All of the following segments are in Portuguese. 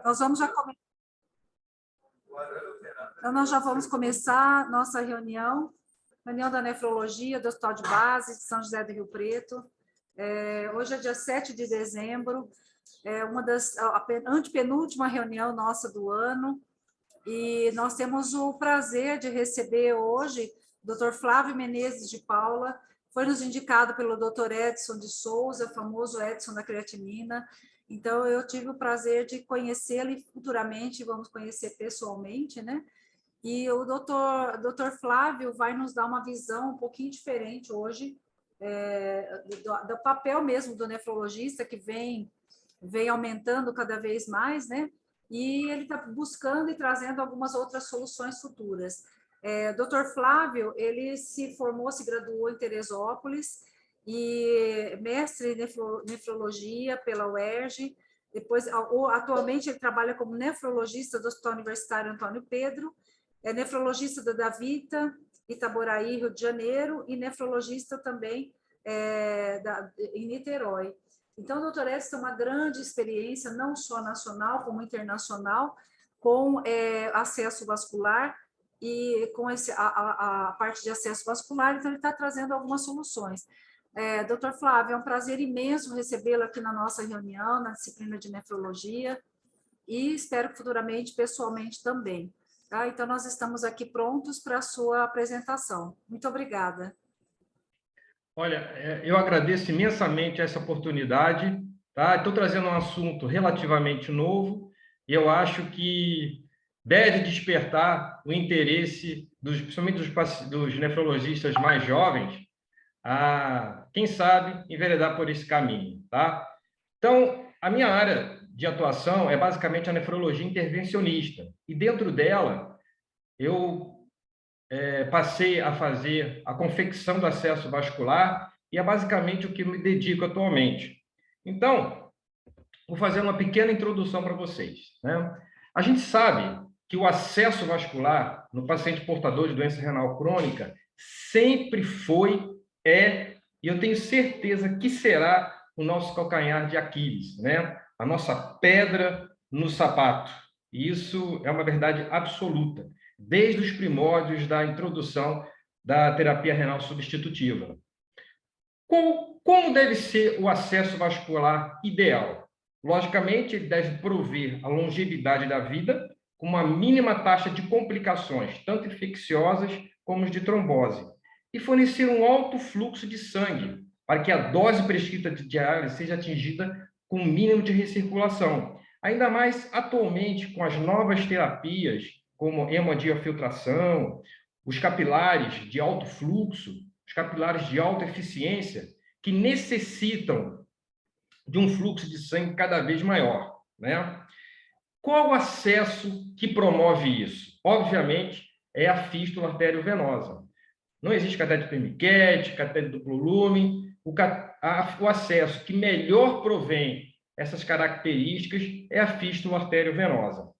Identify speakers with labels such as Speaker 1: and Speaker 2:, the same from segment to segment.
Speaker 1: Nós vamos já Então, nós já vamos começar nossa reunião da nefrologia do Hospital de Base de São José do Rio Preto. Hoje é dia 7 de dezembro, a antepenúltima reunião nossa do ano, e nós temos o prazer de receber hoje o Dr. Flávio Menezes de Paula. Foi nos indicado pelo Dr. Edson de Souza, famoso Edson da creatinina. Então, eu tive o prazer de conhecê-lo e futuramente vamos conhecer pessoalmente, né? E o doutor Flávio vai nos dar uma visão um pouquinho diferente hoje do papel mesmo do nefrologista, que vem aumentando cada vez mais, né? E ele está buscando e trazendo algumas outras soluções futuras. Dr. Flávio, ele se graduou em Teresópolis, e mestre em nefrologia pela UERJ. Depois, atualmente, ele trabalha como nefrologista do Hospital Universitário Antônio Pedro, é nefrologista da Davita, Itaboraí, Rio de Janeiro, e nefrologista também em Niterói. Então, o doutor Edson tem uma grande experiência, não só nacional, como internacional, com acesso vascular e com a parte de acesso vascular. Então, ele está trazendo algumas soluções. Doutor Flávio, é um prazer imenso recebê-lo aqui na nossa reunião, na disciplina de nefrologia, e espero que futuramente, pessoalmente também. Tá? Então, nós estamos aqui prontos para a sua apresentação. Muito obrigada.
Speaker 2: Olha, eu agradeço imensamente essa oportunidade. Tá? Estou trazendo um assunto relativamente novo e eu acho que deve despertar o interesse, principalmente dos nefrologistas mais jovens, a, quem sabe, enveredar por esse caminho. Tá? Então, a minha área de atuação é basicamente a nefrologia intervencionista, e dentro dela eu passei a fazer a confecção do acesso vascular, e é basicamente o que me dedico atualmente. Então, vou fazer uma pequena introdução para vocês, né? A gente sabe que o acesso vascular no paciente portador de doença renal crônica sempre foi, e eu tenho certeza que será o nosso calcanhar de Aquiles, né? A nossa pedra no sapato. E isso é uma verdade absoluta, desde os primórdios da introdução da terapia renal substitutiva. Como deve ser o acesso vascular ideal? Logicamente, ele deve prover a longevidade da vida com uma mínima taxa de complicações, tanto infecciosas como de trombose, e fornecer um alto fluxo de sangue, para que a dose prescrita de diálise seja atingida com o mínimo de recirculação. Ainda mais atualmente, com as novas terapias, como hemodiafiltração, os capilares de alto fluxo, os capilares de alta eficiência, que necessitam de um fluxo de sangue cada vez maior, né? Qual o acesso que promove isso? Obviamente, é a fístula arteriovenosa. Não existe catéter perniquete, catéter duplo lumen. O acesso que melhor provém essas características é a fístula arteriovenosa.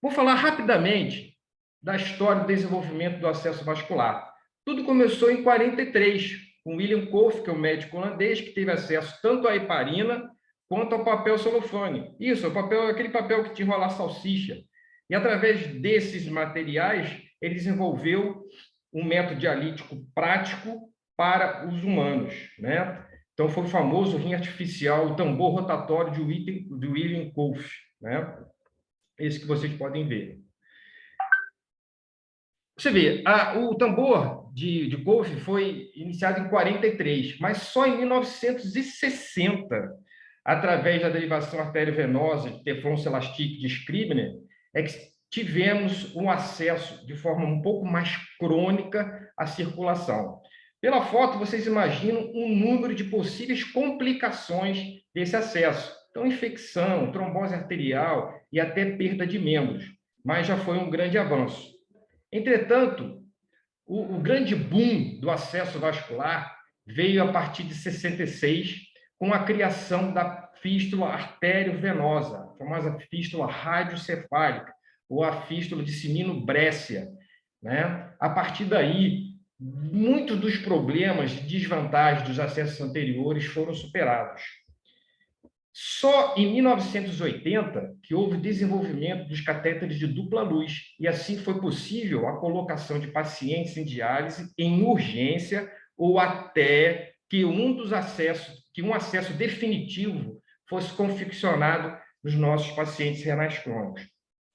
Speaker 2: Vou falar rapidamente da história do desenvolvimento do acesso vascular. Tudo começou em 43, com William Kolff, que é um médico holandês, que teve acesso tanto à heparina quanto ao papel celofane. Isso, aquele papel que te enrola a salsicha. E, através desses materiais, ele desenvolveu um método dialítico prático para os humanos, né? Então, foi o famoso rim artificial, o tambor rotatório de William Kolff, né? Esse que vocês podem ver. Você vê, o tambor de Kolff foi iniciado em 43, mas só em 1960, através da derivação arteriovenosa de Teflon Celastic de Scribner, é que tivemos um acesso de forma um pouco mais crônica à circulação. Pela foto, vocês imaginam o número de possíveis complicações desse acesso. Então, infecção, trombose arterial e até perda de membros, mas já foi um grande avanço. Entretanto, o grande boom do acesso vascular veio a partir de 66, com a criação da fístula arteriovenosa, a famosa fístula radiocefálica, ou a fístula de Simino-Brécia, né? A partir daí, muitos dos problemas de desvantagem dos acessos anteriores foram superados. Só em 1980 que houve desenvolvimento dos catéteres de dupla luz, e assim foi possível a colocação de pacientes em diálise em urgência ou até que um acesso definitivo fosse confeccionado nos nossos pacientes renais crônicos.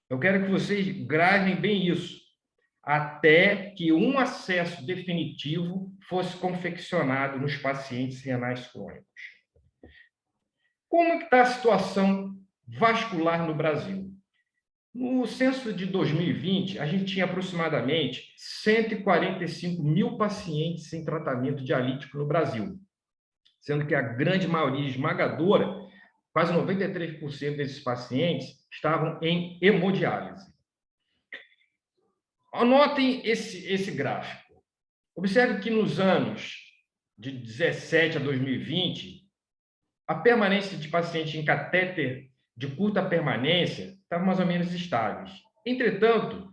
Speaker 2: Eu quero que vocês gravem bem isso, até que um acesso definitivo fosse confeccionado nos pacientes renais crônicos. Como está a situação vascular no Brasil? No censo de 2020, a gente tinha aproximadamente 145 mil pacientes em tratamento dialítico no Brasil, sendo que a grande maioria esmagadora, quase 93% desses pacientes, estavam em hemodiálise. Anotem esse gráfico. Observe que nos anos de 17 a 2020, a permanência de pacientes em catéter de curta permanência estava mais ou menos estáveis. Entretanto,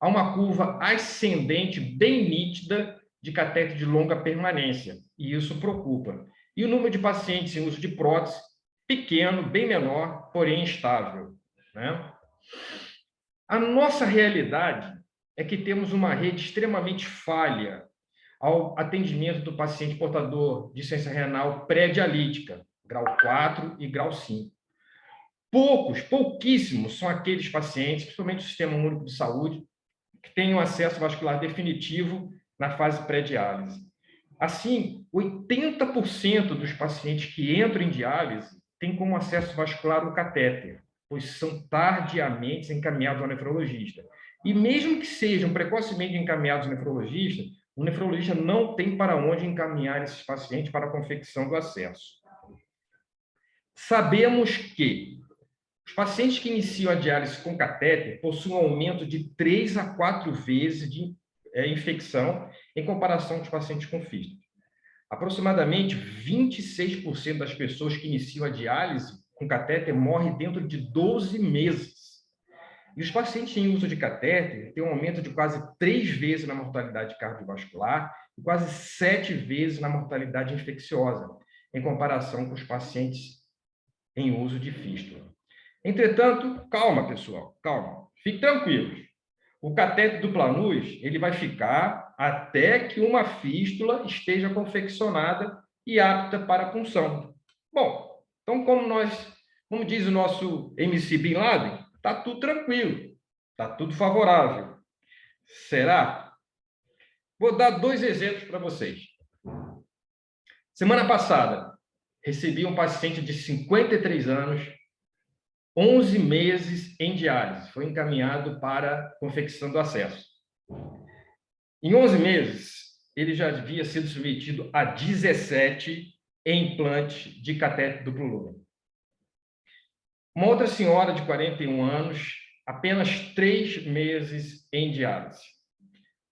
Speaker 2: há uma curva ascendente bem nítida de catéter de longa permanência, e isso preocupa. E o número de pacientes em uso de prótese, pequeno, bem menor, porém estável, né? A nossa realidade é que temos uma rede extremamente falha ao atendimento do paciente portador de insuficiência renal pré-dialítica, grau 4 e grau 5. Pouquíssimos são aqueles pacientes, principalmente o Sistema Único de Saúde, que têm um acesso vascular definitivo na fase pré-diálise. Assim, 80% dos pacientes que entram em diálise têm como acesso vascular o catéter, pois são tardiamente encaminhados ao nefrologista. E mesmo que sejam precocemente encaminhados ao nefrologista, o nefrologista não tem para onde encaminhar esses pacientes para a confecção do acesso. Sabemos que os pacientes que iniciam a diálise com catéter possuem um aumento de 3 a 4 vezes de infecção em comparação com os pacientes com fístula. Aproximadamente 26% das pessoas que iniciam a diálise com catéter morrem dentro de 12 meses. E os pacientes em uso de catéter têm um aumento de quase 3 vezes na mortalidade cardiovascular e quase 7 vezes na mortalidade infecciosa, em comparação com os pacientes em uso de fístula. Entretanto, calma, pessoal, calma. Fiquem tranquilos. O catéter dupla luz, ele vai ficar até que uma fístula esteja confeccionada e apta para a punção. Bom, então como diz o nosso MC Bin Laden, está tudo tranquilo, está tudo favorável. Será? Vou dar 2 exemplos para vocês. Semana passada, recebi um paciente de 53 anos, 11 meses em diálise, foi encaminhado para confecção do acesso. Em 11 meses, ele já havia sido submetido a 17 implantes de catéter duplo lumen. Uma outra senhora de 41 anos, apenas 3 meses em diálise,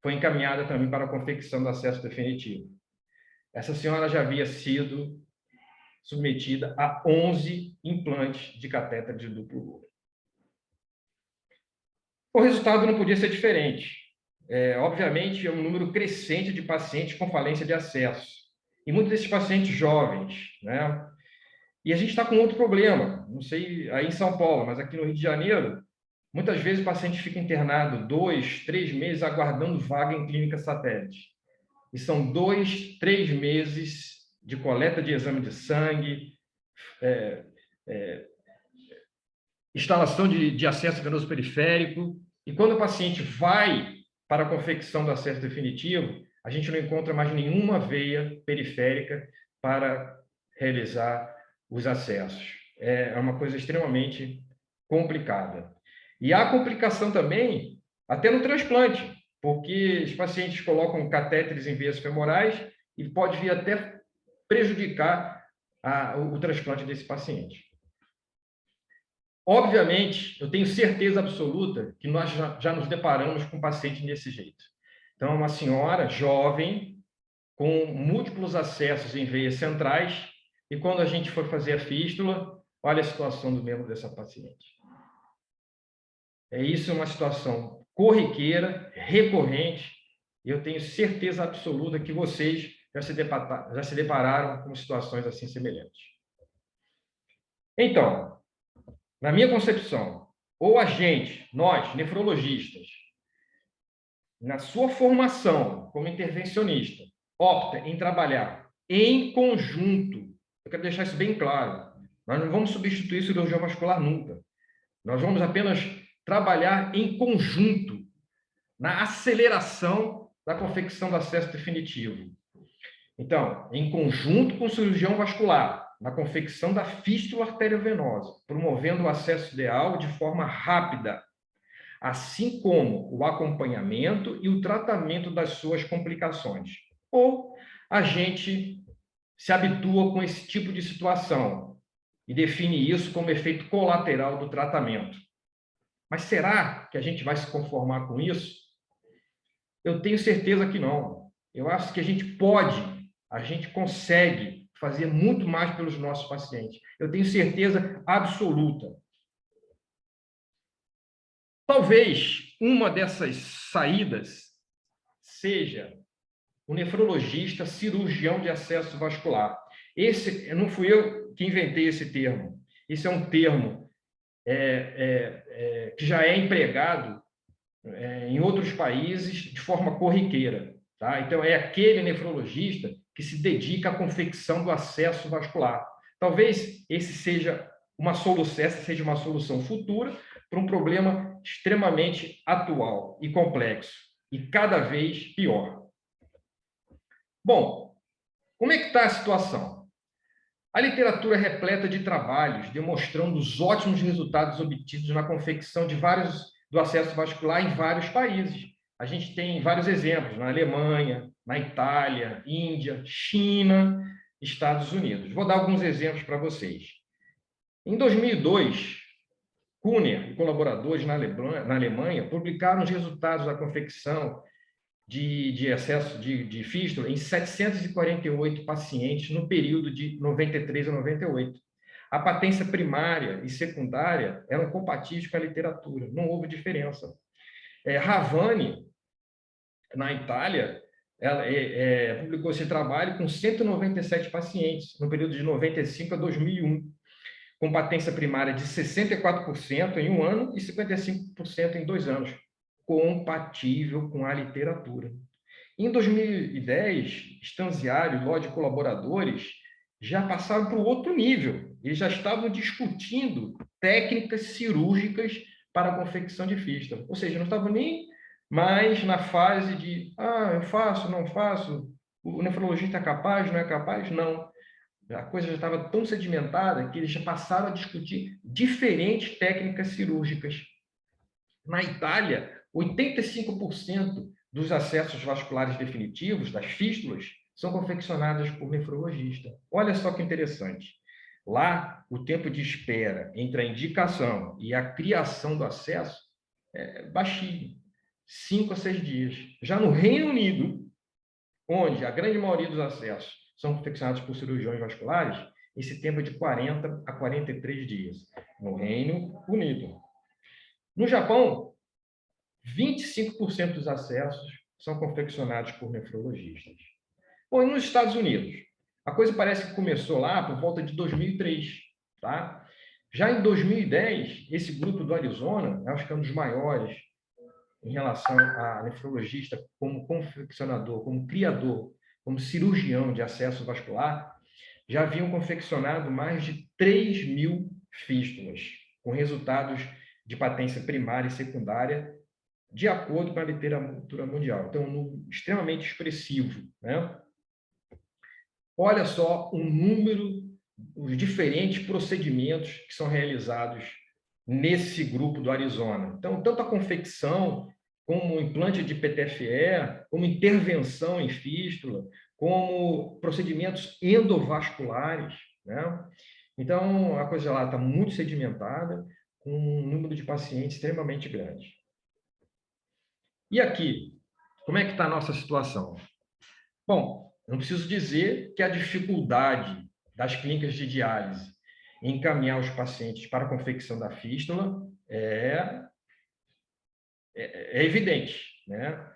Speaker 2: foi encaminhada também para a confecção do acesso definitivo. Essa senhora já havia sido submetida a 11 implantes de catéter de duplo lumen. O resultado não podia ser diferente. Obviamente, é um número crescente de pacientes com falência de acesso. E muitos desses pacientes jovens, né? E a gente está com outro problema, não sei aí em São Paulo, mas aqui no Rio de Janeiro, muitas vezes o paciente fica internado 2, 3 meses aguardando vaga em clínica satélite. E são 2, 3 meses de coleta de exame de sangue, instalação de acesso venoso periférico. E quando o paciente vai para a confecção do acesso definitivo, a gente não encontra mais nenhuma veia periférica para realizar os acessos. É uma coisa extremamente complicada. E há complicação também até no transplante, porque os pacientes colocam catéteres em veias femorais e pode vir até prejudicar o transplante desse paciente. Obviamente, eu tenho certeza absoluta que nós já nos deparamos com pacientes desse jeito. Então, uma senhora jovem, com múltiplos acessos em veias centrais, e quando a gente for fazer a fístula, olha a situação do membro dessa paciente. Isso é uma situação corriqueira, recorrente, e eu tenho certeza absoluta que vocês já se depararam com situações assim semelhantes. Então, na minha concepção, ou a gente, nós, nefrologistas, na sua formação como intervencionista, opta em trabalhar em conjunto, eu quero deixar isso bem claro, nós não vamos substituir cirurgião vascular nunca, nós vamos apenas trabalhar em conjunto na aceleração da confecção do acesso definitivo. Então, em conjunto com o cirurgião vascular, na confecção da fístula arteriovenosa, promovendo o acesso ideal de forma rápida, assim como o acompanhamento e o tratamento das suas complicações. Ou a gente se habitua com esse tipo de situação e define isso como efeito colateral do tratamento. Mas será que a gente vai se conformar com isso? Eu tenho certeza que não. Eu acho que a gente consegue fazer muito mais pelos nossos pacientes. Eu tenho certeza absoluta. Talvez uma dessas saídas seja o nefrologista cirurgião de acesso vascular. Esse não fui eu que inventei esse termo. Esse é um termo que já é empregado em outros países de forma corriqueira. Tá? Então, é aquele nefrologista que se dedica à confecção do acesso vascular. Talvez essa seja uma solução futura para um problema extremamente atual e complexo, e cada vez pior. Bom, como é que está a situação? A literatura é repleta de trabalhos demonstrando os ótimos resultados obtidos na confecção do acesso vascular em vários países. A gente tem vários exemplos na Alemanha, na Itália, Índia, China, Estados Unidos. Vou dar alguns exemplos para vocês. Em 2002, Kuhner e colaboradores na Alemanha publicaram os resultados da confecção de acesso de fístula em 748 pacientes no período de 93 a 98. A patência primária e secundária eram compatíveis com a literatura, não houve diferença. Ravani, na Itália, publicou esse trabalho com 197 pacientes no período de 95 a 2001, com patência primária de 64% em 1 ano e 55% em 2 anos, compatível com a literatura. Em 2010, Stanziari e Lodge colaboradores já passaram para o outro nível. Eles já estavam discutindo técnicas cirúrgicas para a confecção de fístula. Ou seja, não estavam nem mais na fase de eu faço, não faço, o nefrologista é capaz, não é capaz? Não. A coisa já estava tão sedimentada que eles já passaram a discutir diferentes técnicas cirúrgicas. Na Itália, 85% dos acessos vasculares definitivos, das fístulas, são confeccionadas por nefrologista. Olha só que interessante. Lá, o tempo de espera entre a indicação e a criação do acesso é baixinho, 5 a 6 dias. Já no Reino Unido, onde a grande maioria dos acessos são confeccionados por cirurgiões vasculares, esse tempo é de 40 a 43 dias. No Reino Unido. No Japão, 25% dos acessos são confeccionados por nefrologistas. Bom, e nos Estados Unidos? A coisa parece que começou lá por volta de 2003. Tá? Já em 2010, esse grupo do Arizona, acho que é um dos maiores em relação a nefrologista como confeccionador, como criador, como cirurgião de acesso vascular, já haviam confeccionado mais de 3.000 fístulas, com resultados de patência primária e secundária de acordo com a literatura mundial. Então, um número extremamente expressivo. Né? Olha só o número, os diferentes procedimentos que são realizados nesse grupo do Arizona. Então, tanto a confecção, como o implante de PTFE, como intervenção em fístula, como procedimentos endovasculares. Né? Então, a coisa lá está muito sedimentada, com um número de pacientes extremamente grande. E aqui, como é que está a nossa situação? Bom, não preciso dizer que a dificuldade das clínicas de diálise em encaminhar os pacientes para a confecção da fístula é evidente, né?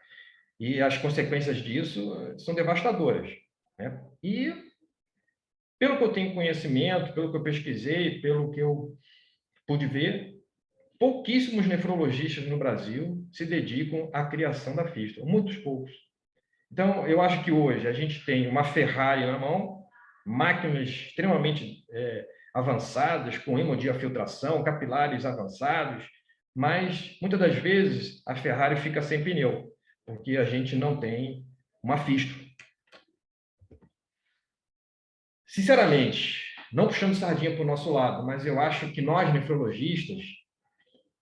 Speaker 2: E as consequências disso são devastadoras. Né? E pelo que eu tenho conhecimento, pelo que eu pesquisei, pelo que eu pude ver, pouquíssimos nefrologistas no Brasil se dedicam à criação da fístula, muitos poucos. Então, eu acho que hoje a gente tem uma Ferrari na mão, máquinas extremamente avançadas, com hemodiafiltração, capilares avançados, mas muitas das vezes a Ferrari fica sem pneu, porque a gente não tem uma fístula. Sinceramente, não puxando sardinha para o nosso lado, mas eu acho que nós, nefrologistas,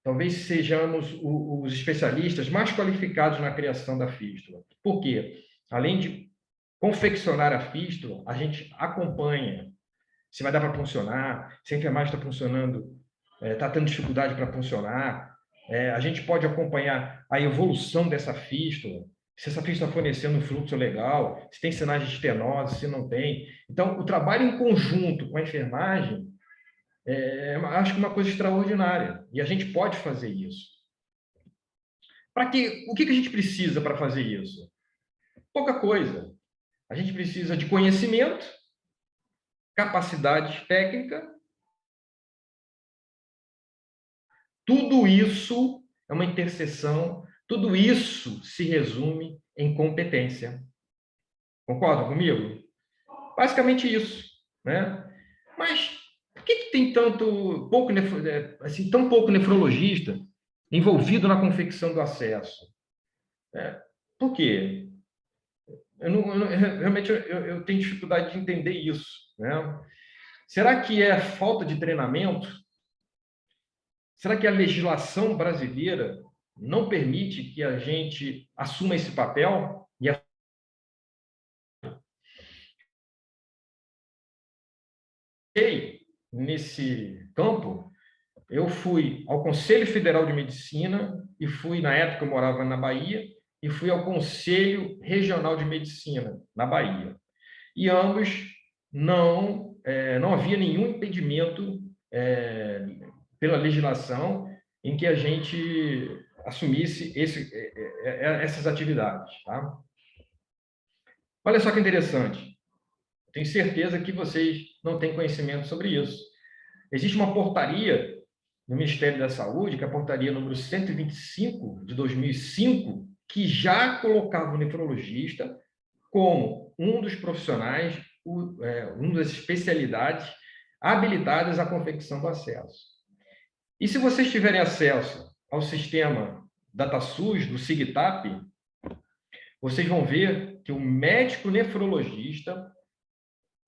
Speaker 2: talvez sejamos os especialistas mais qualificados na criação da fístula. Por quê? Além de confeccionar a fístula, a gente acompanha se vai dar para funcionar, se a enfermagem está funcionando, está tendo dificuldade para funcionar. A gente pode acompanhar a evolução dessa fístula, se essa fístula está fornecendo um fluxo legal, se tem sinais de estenose, se não tem. Então, o trabalho em conjunto com a enfermagem acho que é uma coisa extraordinária, e a gente pode fazer isso. O que a gente precisa para fazer isso? Pouca coisa. A gente precisa de conhecimento, capacidade técnica. Tudo isso é uma interseção, tudo isso se resume em competência. Concordam comigo? Basicamente isso, né? Mas por que tem tão pouco nefrologista envolvido na confecção do acesso? Por quê? Realmente eu tenho dificuldade de entender isso, né? Será que é falta de treinamento? Será que a legislação brasileira não permite que a gente assuma esse papel? Nesse campo, eu fui ao Conselho Federal de Medicina e fui, na época eu morava na Bahia, e fui ao Conselho Regional de Medicina, na Bahia. E ambos não havia nenhum impedimento pela legislação em que a gente assumisse essas atividades. Tá? Olha só que interessante. Tenho certeza que vocês não têm conhecimento sobre isso. Existe uma portaria no Ministério da Saúde, que é a portaria número 125 de 2005, que já colocava o nefrologista como um dos profissionais, uma das especialidades habilitadas à confecção do acesso. E se vocês tiverem acesso ao sistema DataSUS, do SIGTAP, vocês vão ver que o médico nefrologista,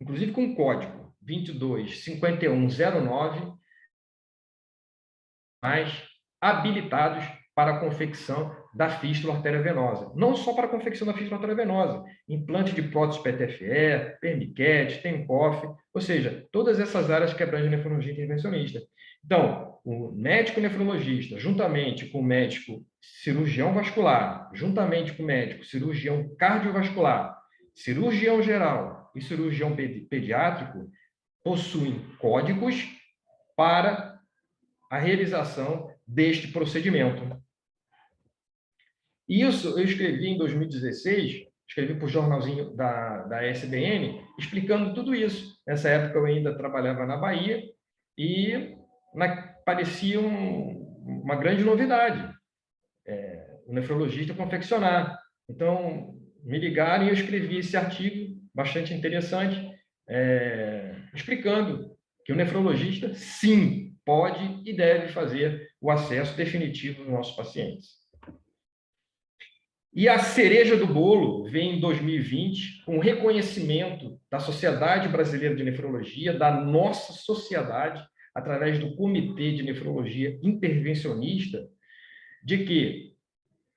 Speaker 2: inclusive com o código 225109, mais habilitados para a confecção da fístula arteriovenosa. Não só para a confecção da fístula arteriovenosa, implante de prótese PTFE, perniquete, TENCOF, ou seja, todas essas áreas que abrangem a nefrologia intervencionista. Então, o médico nefrologista, juntamente com o médico cirurgião vascular, juntamente com o médico cirurgião cardiovascular, cirurgião geral e cirurgião pediátrico, possuem códigos para a realização deste procedimento. Isso eu escrevi em 2016, escrevi para o jornalzinho da SBN, explicando tudo isso. Nessa época eu ainda trabalhava na Bahia e parecia uma grande novidade o nefrologista confeccionar. Então, me ligaram e eu escrevi esse artigo bastante interessante, explicando que o nefrologista, sim, pode e deve fazer o acesso definitivo dos nossos pacientes. E a cereja do bolo vem em 2020 com o reconhecimento da Sociedade Brasileira de Nefrologia, da nossa sociedade, através do Comitê de Nefrologia Intervencionista, de que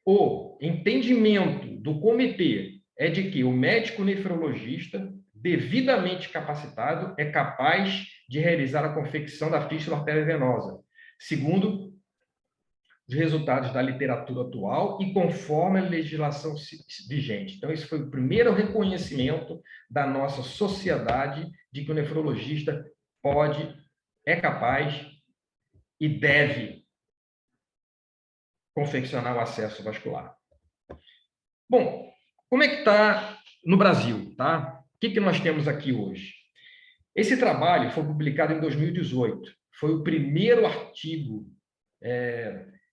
Speaker 2: o entendimento do comitê é de que o médico nefrologista, devidamente capacitado, é capaz de realizar a confecção da fístula arteriovenosa, segundo os resultados da literatura atual e conforme a legislação vigente. Então, esse foi o primeiro reconhecimento da nossa sociedade de que o nefrologista pode, é capaz e deve confeccionar o acesso vascular. Bom, como é que está no Brasil? Tá? O que nós temos aqui hoje? Esse trabalho foi publicado em 2018. Foi o primeiro artigo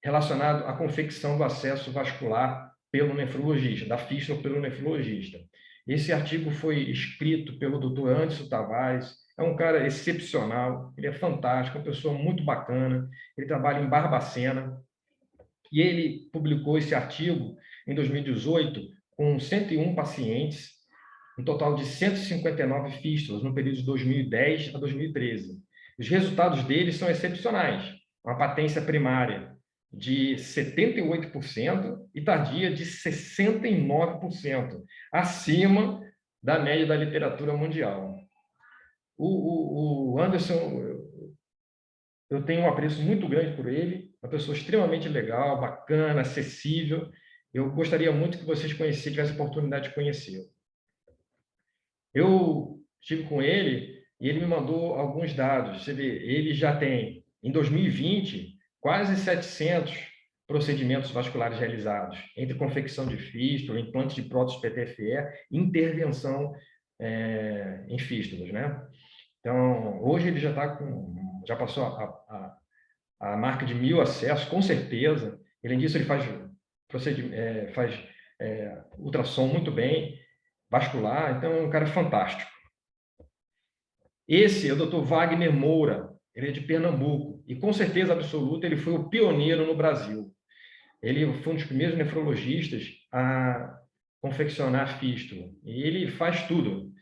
Speaker 2: relacionado à confecção do acesso vascular pelo nefrologista, da fístula pelo nefrologista. Esse artigo foi escrito pelo Dr. Anderson Tavares, é um cara excepcional, ele é fantástico, uma pessoa muito bacana, ele trabalha em Barbacena, e ele publicou esse artigo em 2018 com 101 pacientes, um total de 159 fístulas no período de 2010 a 2013. Os resultados deles são excepcionais. Uma patência primária de 78% e tardia de 69%, acima da média da literatura mundial. O Anderson, eu tenho um apreço muito grande por ele, uma pessoa extremamente legal, bacana, acessível. Eu gostaria muito que vocês tivessem a oportunidade de conhecê-lo. Eu estive com ele e ele me mandou alguns dados. Você vê, ele já tem, em 2020, quase 700 procedimentos vasculares realizados, entre confecção de fístula, implante de prótese PTFE e intervenção em fístulas, né? Então, hoje ele já passou a marca de 1.000 acessos, com certeza. Além disso, ele faz ultrassom muito bem, vascular, então é um cara fantástico. Esse é o Dr. Wagner Moura, ele é de Pernambuco, e com certeza absoluta ele foi o pioneiro no Brasil. Ele foi um dos primeiros nefrologistas a confeccionar fístula, e ele faz tudo,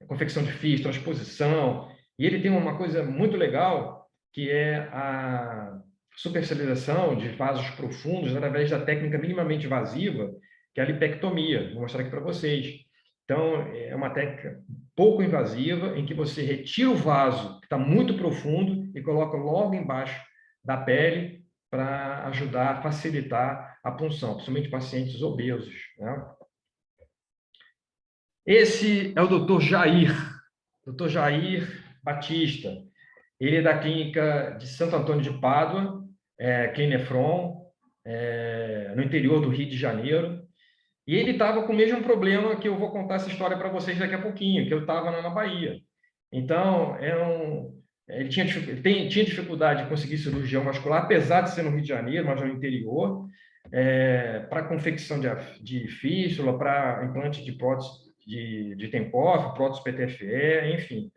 Speaker 2: confecção de fístula, transposição, e ele tem uma coisa muito legal, que é a superficialização de vasos profundos através da técnica minimamente invasiva, que é a lipectomia. Vou mostrar aqui para vocês. Então, é uma técnica pouco invasiva, em que você retira o vaso, que está muito profundo, e coloca logo embaixo da pele para ajudar a facilitar a punção, principalmente pacientes obesos, né? Esse é o Dr. Jair Batista. Ele é da clínica de Santo Antônio de Pádua, Clinefron, no interior do Rio de Janeiro. E ele estava com o mesmo problema que eu vou contar essa história para vocês daqui a pouquinho, que eu estava na Bahia. Então, ele tinha dificuldade de conseguir cirurgião vascular, apesar de ser no Rio de Janeiro, mas no interior, para confecção de fístula, para implante de prótese de TENPOF, prótese PTFE, enfim.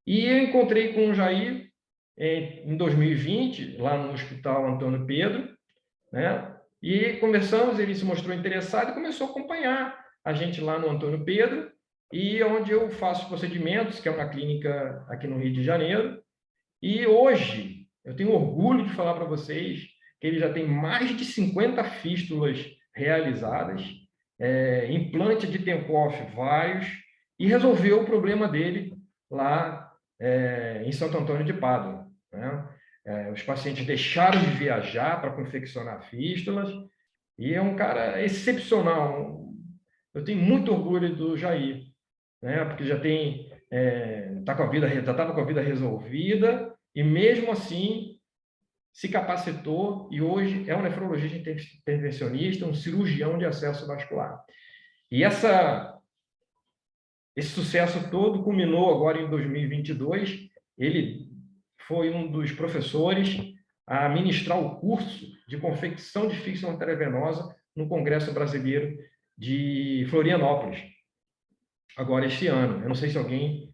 Speaker 2: E eu encontrei com o Jair em 2020, lá no Hospital Antônio Pedro, né? E conversamos, ele se mostrou interessado e começou a acompanhar a gente lá no Antônio Pedro, e onde eu faço procedimentos, que é uma clínica aqui no Rio de Janeiro. E hoje, eu tenho orgulho de falar para vocês que ele já tem mais de 50 fístulas realizadas, implante de TENPOF vários, e resolveu o problema dele lá em Santo Antônio de Pádua, né? Os pacientes deixaram de viajar para confeccionar fístulas, e é um cara excepcional. Eu tenho muito orgulho do Jair, né? Porque já estava com a vida resolvida, e mesmo assim se capacitou, e hoje é um nefrologista intervencionista, um cirurgião de acesso vascular. E esse sucesso todo culminou agora em 2022. Ele foi um dos professores a ministrar o curso de confecção de fístula intravenosa no Congresso Brasileiro de Florianópolis, agora este ano. Eu não sei se alguém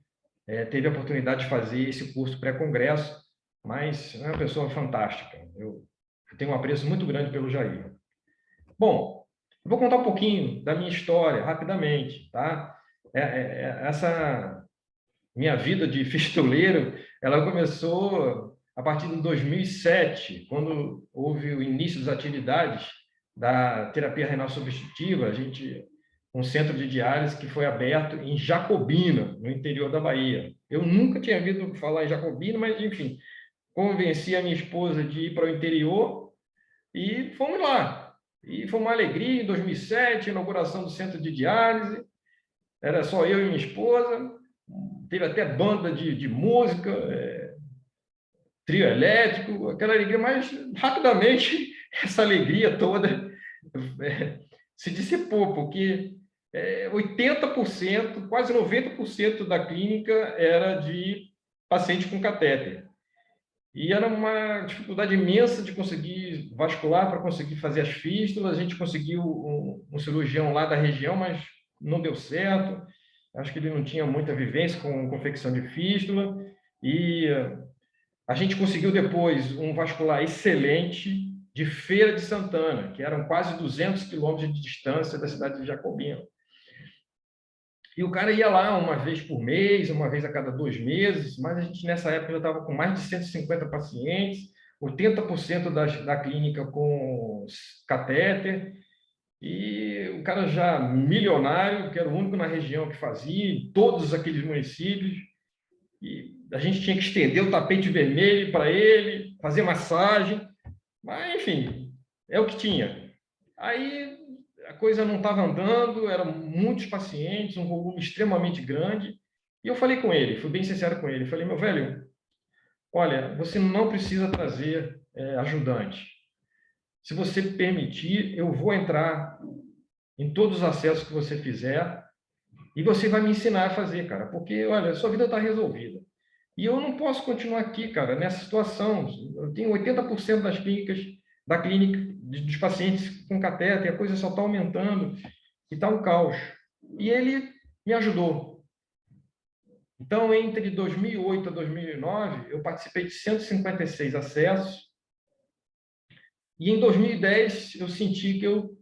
Speaker 2: teve a oportunidade de fazer esse curso pré-congresso, mas é uma pessoa fantástica. Eu tenho um apreço muito grande pelo Jair. Bom, eu vou contar um pouquinho da minha história, rapidamente, tá? Essa minha vida de fistuleiro, ela começou a partir de 2007, quando houve o início das atividades da terapia renal substitutiva. Um centro de diálise que foi aberto em Jacobina, no interior da Bahia. Eu nunca tinha ouvido falar em Jacobina, mas, enfim, convenci a minha esposa de ir para o interior e fomos lá. E foi uma alegria em 2007, inauguração do centro de diálise. Era só eu e minha esposa. Teve até banda de música, trio elétrico, aquela alegria, mas rapidamente essa alegria toda se dissipou, porque 80%, quase 90% da clínica era de paciente com catéter. E era uma dificuldade imensa de conseguir vascular, para conseguir fazer as fístulas. A gente conseguiu um cirurgião lá da região, mas não deu certo. Acho que ele não tinha muita vivência com confecção de fístula. E a gente conseguiu depois um vascular excelente de Feira de Santana, que eram quase 200 quilômetros de distância da cidade de Jacobina. E o cara ia lá uma vez por mês, uma vez a cada 2 meses, mas a gente nessa época já estava com mais de 150 pacientes, 80% da clínica com catéter, e o cara já milionário, que era o único na região que fazia, em todos aqueles municípios, e a gente tinha que estender o tapete vermelho para ele, fazer massagem, mas, enfim, é o que tinha. Aí a coisa não estava andando, eram muitos pacientes, um volume extremamente grande, e eu falei com ele, fui bem sincero com ele, falei, meu velho, olha, você não precisa trazer ajudante. Se você permitir, eu vou entrar em todos os acessos que você fizer e você vai me ensinar a fazer, cara, porque, olha, a sua vida está resolvida. E eu não posso continuar aqui, cara, nessa situação. Eu tenho 80% das clínicas, da clínica, dos pacientes com catéter, a coisa só está aumentando e está um caos. E ele me ajudou. Então, entre 2008 a 2009, eu participei de 156 acessos. E em 2010, eu senti que eu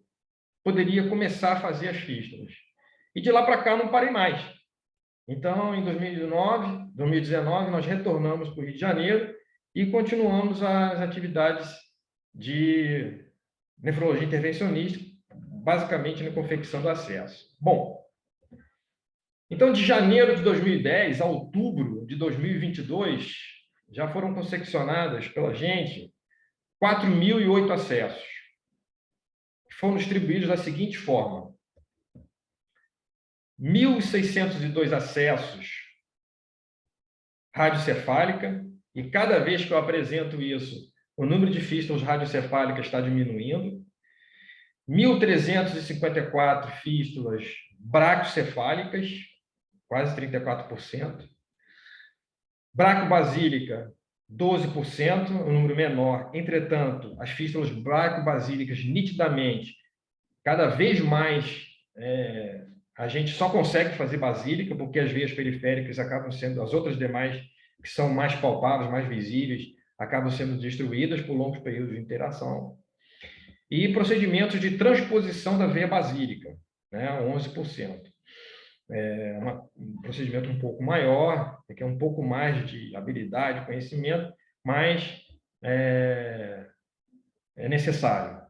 Speaker 2: poderia começar a fazer as fístulas. E de lá para cá, não parei mais. Então, em 2019, nós retornamos para o Rio de Janeiro e continuamos as atividades de nefrologia intervencionista, basicamente na confecção do acesso. Bom, então, de janeiro de 2010 a outubro de 2022, já foram confeccionadas pela gente 4.008 acessos, que foram distribuídos da seguinte forma: 1.602 acessos radiocefálica, e cada vez que eu apresento isso, o número de fístulas radiocefálicas está diminuindo. 1.354 fístulas bracocefálicas, quase 34%. Bracobasílica, 12%, um número menor. Entretanto, as fístulas bracobasílicas, nitidamente, cada vez mais a gente só consegue fazer basílica, porque as veias periféricas acabam sendo, as outras demais, que são mais palpáveis, mais visíveis, acabam sendo destruídas por longos períodos de interação. E procedimentos de transposição da veia basílica, né, 11%. Um procedimento um pouco maior, que é um pouco mais de habilidade, conhecimento, mas é necessário.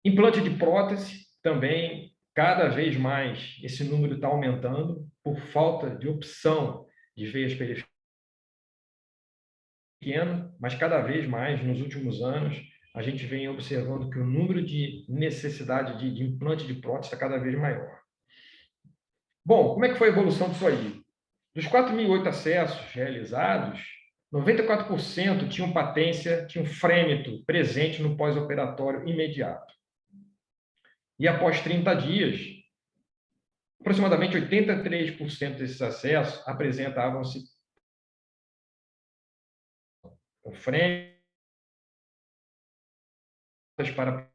Speaker 2: Implante de prótese, também, cada vez mais, esse número está aumentando por falta de opção de veias periféricas pequeno, mas cada vez mais, nos últimos anos, a gente vem observando que o número de necessidade de implante de prótese está cada vez maior. Bom, como é que foi a evolução disso aí? Dos 4.008 acessos realizados, 94% tinham patência, tinham frêmito presente no pós-operatório imediato. E após 30 dias, aproximadamente 83% desses acessos apresentavam-se com frêmito para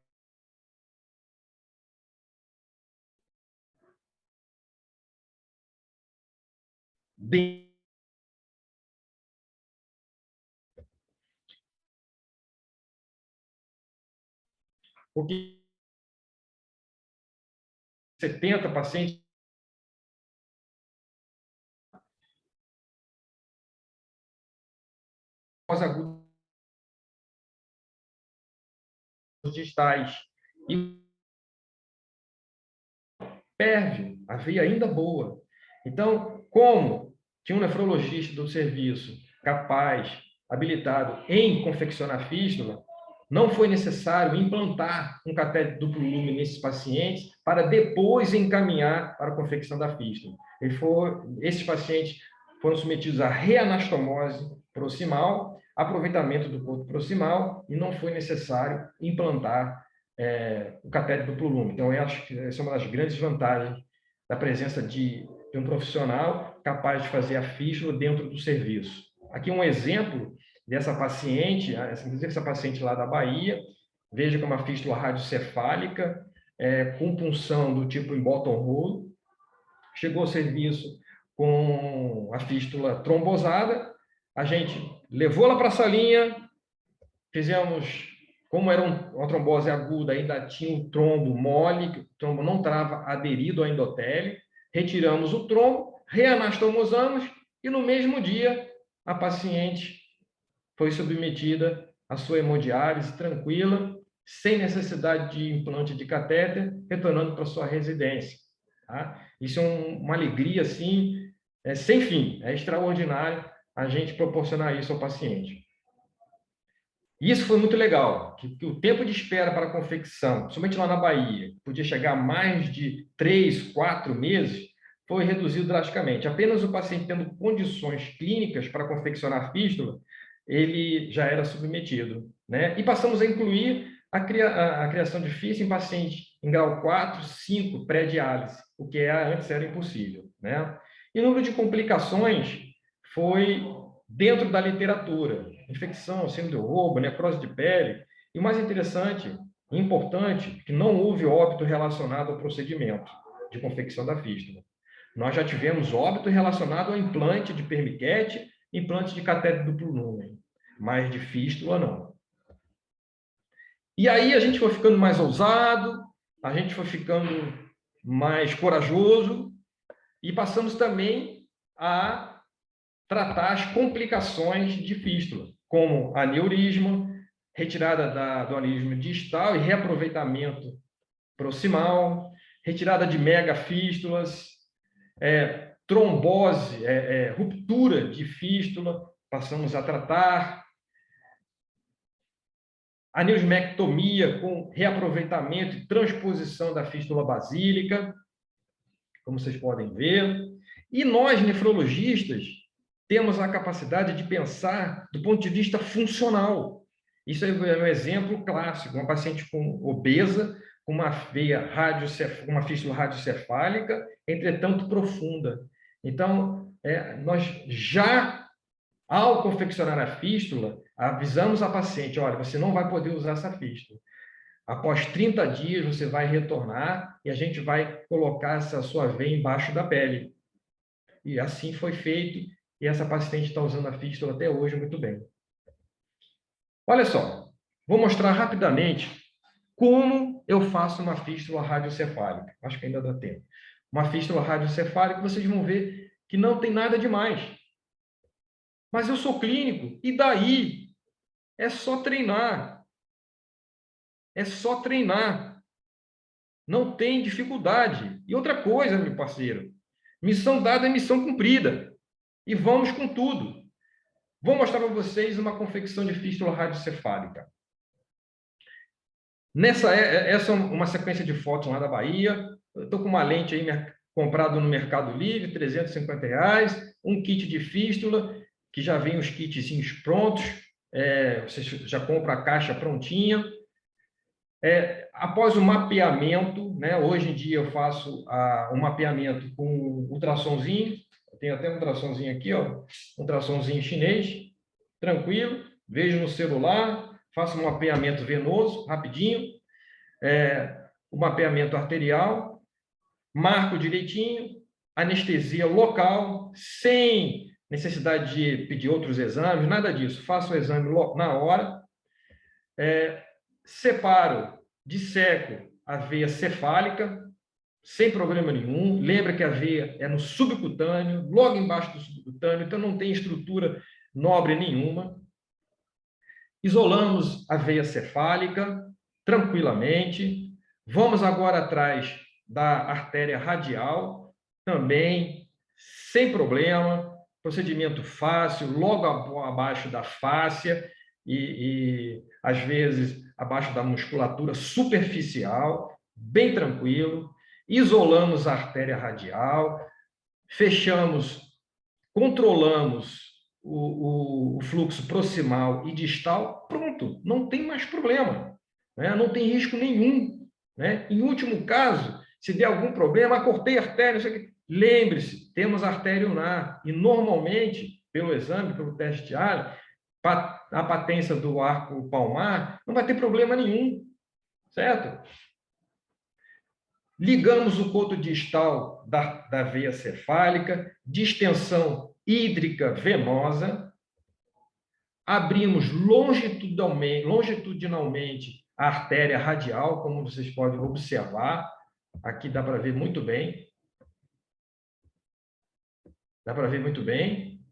Speaker 2: porque 70 pacientes pós-agudos distais e perde a veia ainda boa. Então, como tinha um nefrologista do serviço capaz, habilitado em confeccionar fístula, não foi necessário implantar um catéter duplo lume nesses pacientes para depois encaminhar para a confecção da fístula. Esses pacientes foram submetidos a reanastomose proximal, aproveitamento do corpo proximal, e não foi necessário implantar o catéter duplo lume. Então, eu acho que essa é uma das grandes vantagens da presença de um profissional capaz de fazer a fístula dentro do serviço. Aqui um exemplo dessa paciente, inclusive essa paciente lá da Bahia, veja que é uma fístula radiocefálica, com punção do tipo em bottom hole, chegou ao serviço com a fístula trombosada, a gente levou ela para a salinha, fizemos, como era uma trombose aguda, ainda tinha um trombo mole, que o trombo não estava aderido ao endotélio, retiramos o trombo, reanastomosamos e no mesmo dia a paciente foi submetida à sua hemodiálise tranquila, sem necessidade de implante de catéter, retornando para sua residência. Tá? Isso é uma alegria assim, sem fim, é extraordinário a gente proporcionar isso ao paciente. E isso foi muito legal, que o tempo de espera para a confecção, principalmente lá na Bahia, podia chegar a mais de 3, 4 meses, foi reduzido drasticamente. Apenas o paciente tendo condições clínicas para confeccionar a fístula, ele já era submetido. Né? E passamos a incluir a criação de fístula em pacientes em grau 4, 5, pré-diálise, o que antes era impossível. Né? E o número de complicações foi dentro da literatura. Infecção, síndrome do roubo, necrose de pele. E o mais interessante e importante, que não houve óbito relacionado ao procedimento de confecção da fístula. Nós já tivemos óbito relacionado ao implante de permiquete, implante de catéter duplo lumen, mas de fístula não. E aí a gente foi ficando mais ousado, a gente foi ficando mais corajoso e passamos também a tratar as complicações de fístula, como aneurisma, retirada do aneurisma distal e reaproveitamento proximal, retirada de megafístulas, trombose, ruptura de fístula, passamos a tratar, aneurismectomia com reaproveitamento e transposição da fístula basílica, como vocês podem ver. E nós, nefrologistas, temos a capacidade de pensar do ponto de vista funcional. Isso é um exemplo clássico, uma paciente obesa, com uma uma fístula radiocefálica, entretanto profunda. Então, nós já, ao confeccionar a fístula, avisamos a paciente, olha, você não vai poder usar essa fístula. Após 30 dias, você vai retornar e a gente vai colocar essa sua veia embaixo da pele. E assim foi feito, e essa paciente está usando a fístula até hoje muito bem. Olha só, vou mostrar rapidamente como eu faço uma fístula radiocefálica. Acho que ainda dá tempo. Uma fístula radiocefálica, vocês vão ver que não tem nada demais. Mas eu sou clínico, e daí? É só treinar. É só treinar. Não tem dificuldade. E outra coisa, meu parceiro, missão dada é missão cumprida. E vamos com tudo. Vou mostrar para vocês uma confecção de fístula radiocefálica. Essa é uma sequência de fotos lá da Bahia. Eu estou com uma lente aí comprada no Mercado Livre, R$350, um kit de fístula, que já vem os kitzinhos prontos, você já compra a caixa prontinha. Após o mapeamento, né, hoje em dia eu faço um mapeamento com ultrassomzinho, tenho até um ultrassomzinho aqui, ó, um ultrassomzinho chinês, tranquilo, vejo no celular, faço um mapeamento venoso, rapidinho, o mapeamento arterial, marco direitinho, anestesia local, sem necessidade de pedir outros exames, nada disso, faço o exame na hora, separo, disseco a veia cefálica, sem problema nenhum. Lembra que a veia é no subcutâneo, logo embaixo do subcutâneo, então não tem estrutura nobre nenhuma. Isolamos a veia cefálica tranquilamente. Vamos agora atrás da artéria radial, também sem problema. Procedimento fácil, logo abaixo da fáscia e às vezes abaixo da musculatura superficial, bem tranquilo. Isolamos a artéria radial, fechamos, controlamos o fluxo proximal e distal, pronto, não tem mais problema. né? Não tem risco nenhum, né? Em último caso, se der algum problema, cortei a artéria, lembre-se, temos artéria ulnar, e normalmente, pelo exame, pelo teste de Allen, a patência do arco palmar não vai ter problema nenhum, certo? Ligamos o coto distal da veia cefálica, distensão hídrica venosa, abrimos longitudinalmente a artéria radial, como vocês podem observar. Aqui dá para ver muito bem. Dá para ver muito bem.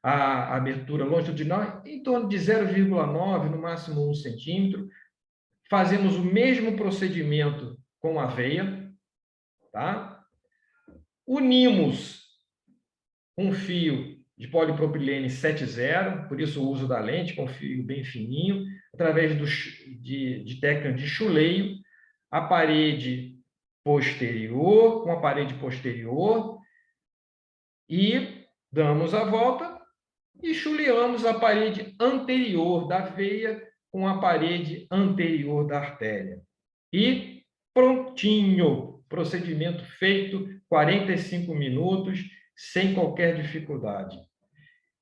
Speaker 2: A abertura longitudinal em torno de 0,9, no máximo 1 centímetro. Fazemos o mesmo procedimento com a veia, tá? Unimos um fio de polipropilene 7,0, por isso o uso da lente, com um fio bem fininho, através de técnica de chuleio, a parede posterior com a parede posterior, e damos a volta e chuleamos a parede anterior da veia com a parede anterior da artéria. E prontinho! Procedimento feito, 45 minutos, sem qualquer dificuldade.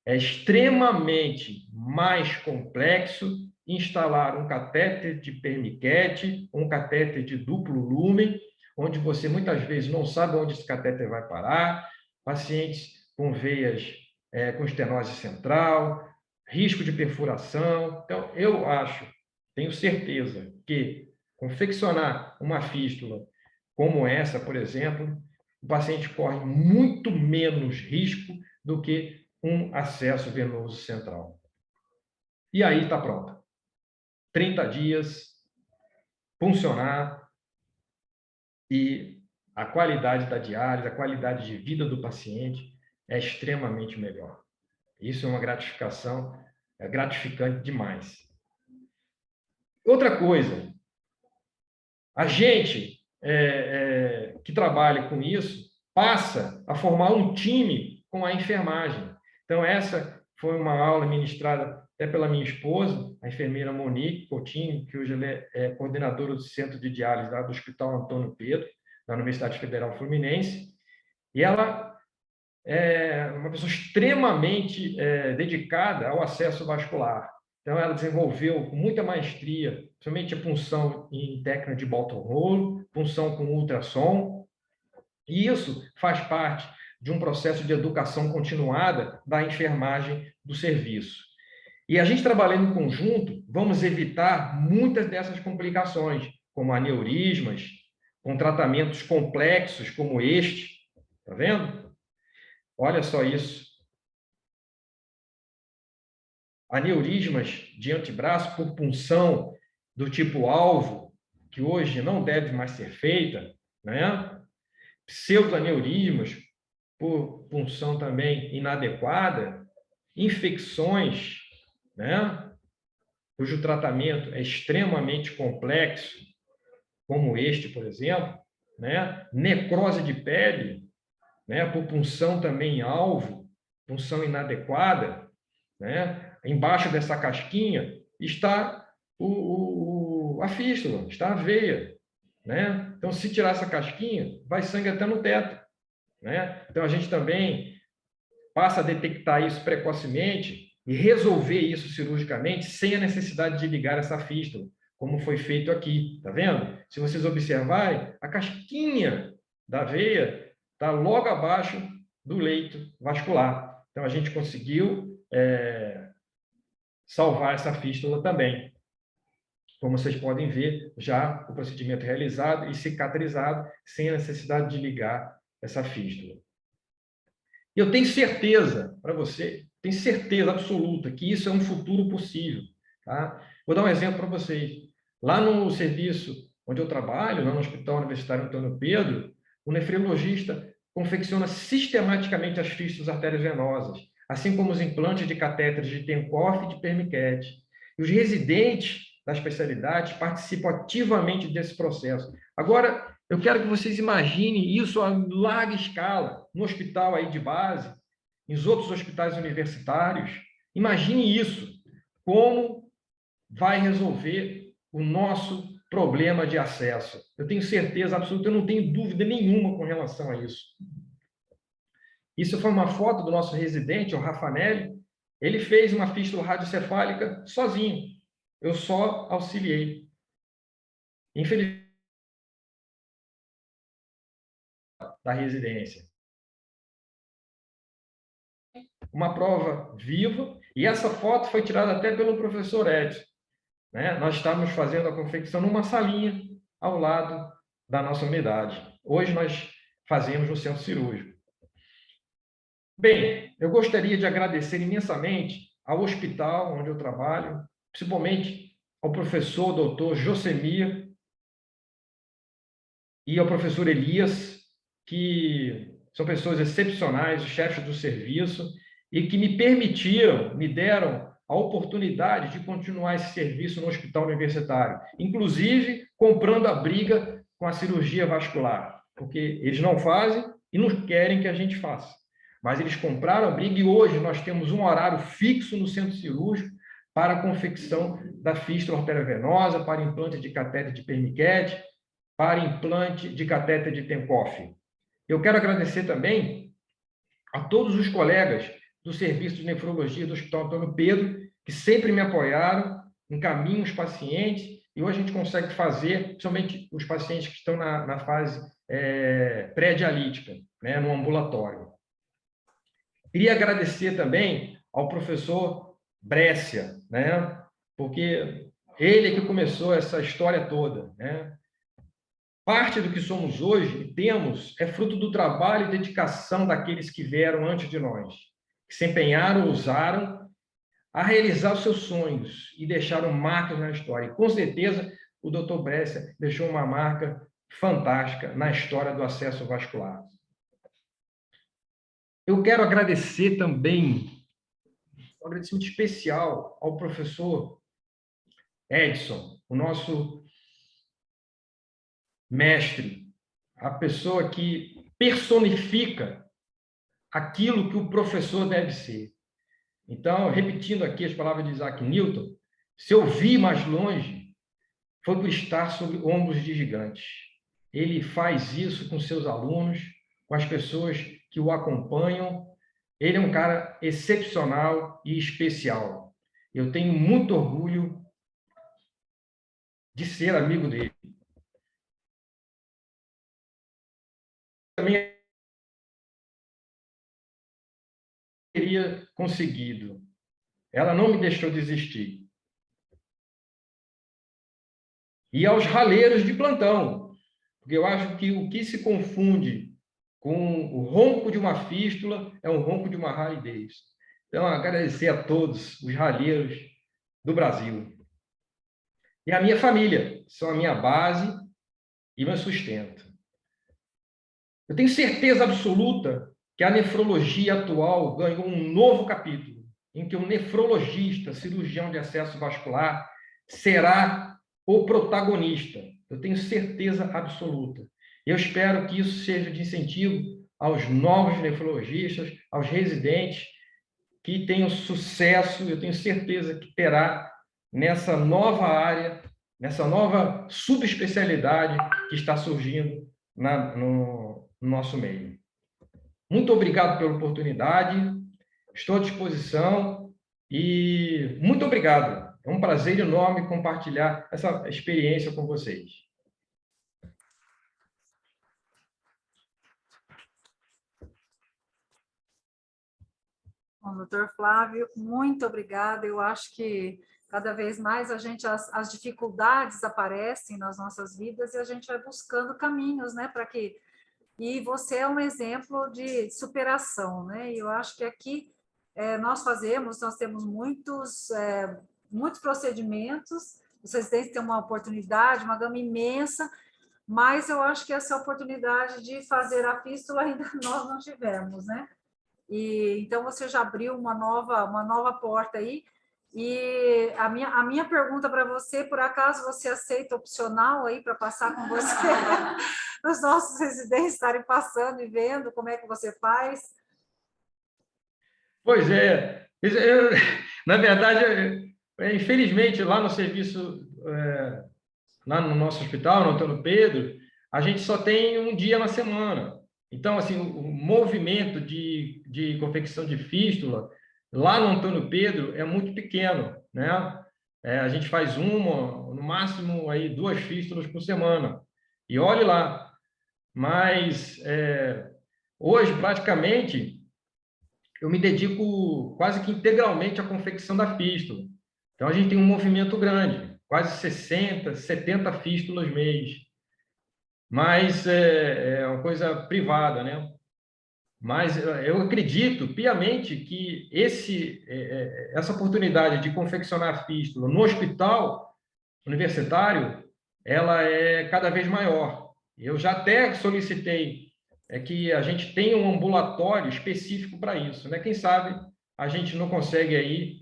Speaker 2: É extremamente mais complexo instalar um catéter de perniquete, um catéter de duplo lumen, onde você muitas vezes não sabe onde esse catéter vai parar, pacientes com veias com estenose central, risco de perfuração. Então, eu acho, tenho certeza que confeccionar uma fístula como essa, por exemplo, o paciente corre muito menos risco do que um acesso venoso central. E aí está pronto. 30 dias, funcionar, e a qualidade da diálise, a qualidade de vida do paciente é extremamente melhor. Isso é uma gratificação, é gratificante demais. Outra coisa, a gente que trabalha com isso passa a formar um time com a enfermagem. Então, essa foi uma aula ministrada até pela minha esposa, a enfermeira Monique Coutinho, que hoje ela é coordenadora do Centro de Diálise lá do Hospital Antônio Pedro, da Universidade Federal Fluminense, e ela é uma pessoa extremamente dedicada ao acesso vascular. Então, ela desenvolveu com muita maestria, principalmente a punção em técnica de bottom roll, punção com ultrassom, e isso faz parte de um processo de educação continuada da enfermagem do serviço. E a gente trabalhando em conjunto, vamos evitar muitas dessas complicações, como aneurismas, com tratamentos complexos como este. Está vendo? Olha só isso. Aneurismas de antebraço por punção do tipo alvo, que hoje não deve mais ser feita, né? Pseudoaneurismas por punção também inadequada, infecções, né? Cujo tratamento é extremamente complexo, como este, por exemplo, né? Necrose de pele, né? Por punção também em alvo, punção inadequada, né? Embaixo dessa casquinha está a fístula, está a veia, né? Então, se tirar essa casquinha, vai sangue até no teto, né? Então, a gente também passa a detectar isso precocemente e resolver isso cirurgicamente sem a necessidade de ligar essa fístula, como foi feito aqui, tá vendo? Se vocês observarem, a casquinha da veia está logo abaixo do leito vascular. Então, a gente conseguiu salvar essa fístula também. Como vocês podem ver, já o procedimento realizado e cicatrizado, sem a necessidade de ligar essa fístula. E eu tenho certeza, para você, tenho certeza absoluta que isso é um futuro possível. Tá? Vou dar um exemplo para vocês. Lá no serviço onde eu trabalho, lá no Hospital Universitário Antônio Pedro, o nefrologista confecciona sistematicamente as fístulas artérias venosas, assim como os implantes de catéteres de Tencoff e de Perniquet. E os residentes da especialidade participam ativamente desse processo. Agora, eu quero que vocês imaginem isso a larga escala, no hospital aí de base, nos outros hospitais universitários. Imagine isso, como vai resolver o nosso problema de acesso. Eu tenho certeza absoluta, eu não tenho dúvida nenhuma com relação a isso. Isso foi uma foto do nosso residente, o Rafanelli. Ele fez uma fístula radiocefálica sozinho. Eu só auxiliei. Infelizmente, da residência. Uma prova viva, e essa foto foi tirada até pelo professor Edson. Né? Nós estávamos fazendo a confecção numa salinha ao lado da nossa unidade. Hoje nós fazemos no centro cirúrgico. Bem, eu gostaria de agradecer imensamente ao hospital onde eu trabalho, principalmente ao professor doutor Josemir e ao professor Elias, que são pessoas excepcionais, os chefes do serviço, e que me permitiram, me deram a oportunidade de continuar esse serviço no hospital universitário, inclusive comprando a briga com a cirurgia vascular, porque eles não fazem e não querem que a gente faça. Mas eles compraram a briga e hoje nós temos um horário fixo no centro cirúrgico para a confecção da fístula arteriovenosa, para implante de catéter de Perniquet, para implante de catéter de Tencoff. Eu quero agradecer também a todos os colegas do Serviço de Nefrologia do Hospital Antônio Pedro, que sempre me apoiaram, encaminham os pacientes, e hoje a gente consegue fazer, principalmente os pacientes que estão na fase pré-dialítica, né, no ambulatório. Queria agradecer também ao professor Brescia, né, porque ele é que começou essa história toda, né? Parte do que somos hoje e temos é fruto do trabalho e dedicação daqueles que vieram antes de nós, que se empenharam, ousaram a realizar os seus sonhos e deixaram marcas na história. E, com certeza, o Dr. Brescia deixou uma marca fantástica na história do acesso vascular. Eu quero agradecer também, um agradecimento especial ao professor Edson, o nosso mestre, a pessoa que personifica aquilo que o professor deve ser. Então, repetindo aqui as palavras de Isaac Newton, se eu vi mais longe, foi por estar sobre ombros de gigantes. Ele faz isso com seus alunos, com as pessoas que o acompanham. Ele é um cara excepcional e especial. Eu tenho muito orgulho de ser amigo dele. Também teria conseguido. Ela não me deixou desistir. E aos raleiros de plantão, porque eu acho que o que se confunde com o ronco de uma fístula é o ronco de uma Harley Davidson. Então, agradecer a todos os raleiros do Brasil. E a minha família, são a minha base e meu sustento. Eu tenho certeza absoluta que a nefrologia atual ganhou um novo capítulo, em que o nefrologista, cirurgião de acesso vascular, será o protagonista. Eu tenho certeza absoluta. Eu espero que isso seja de incentivo aos novos nefrologistas, aos residentes, que tenham sucesso, eu tenho certeza que terá nessa nova área, nessa nova subespecialidade que está surgindo no nosso meio. Muito obrigado pela oportunidade, estou à disposição e muito obrigado. É um prazer enorme compartilhar essa experiência com vocês.
Speaker 1: Bom, doutor Flávio, muito obrigada. Eu acho que cada vez mais as dificuldades aparecem nas nossas vidas e a gente vai buscando caminhos, né, para que... E você é um exemplo de superação, né? E eu acho que aqui nós temos muitos procedimentos, os residentes têm uma oportunidade, uma gama imensa, mas eu acho que essa oportunidade de fazer a fístula ainda nós não tivemos, né? E então você já abriu uma nova porta aí. E a minha pergunta para você, por acaso você aceita opcional aí para passar com você os nossos residentes estarem passando e vendo como é que você faz?
Speaker 2: Pois é, na verdade, infelizmente lá no serviço lá no nosso hospital, no Antônio Pedro, a gente só tem um dia na semana. Então, assim, o movimento de confecção de fístula lá no Antônio Pedro é muito pequeno, né? A gente faz no máximo, aí 2 fístulas por semana. E olhe lá. Mas, hoje, praticamente, eu me dedico quase que integralmente à confecção da fístula. Então, a gente tem um movimento grande, quase 60, 70 fístulas mês. Mas é uma coisa privada, né? Mas eu acredito piamente que essa oportunidade de confeccionar fístula no hospital universitário, ela é cada vez maior. Eu já até solicitei que a gente tenha um ambulatório específico para isso, né? Quem sabe a gente não consegue aí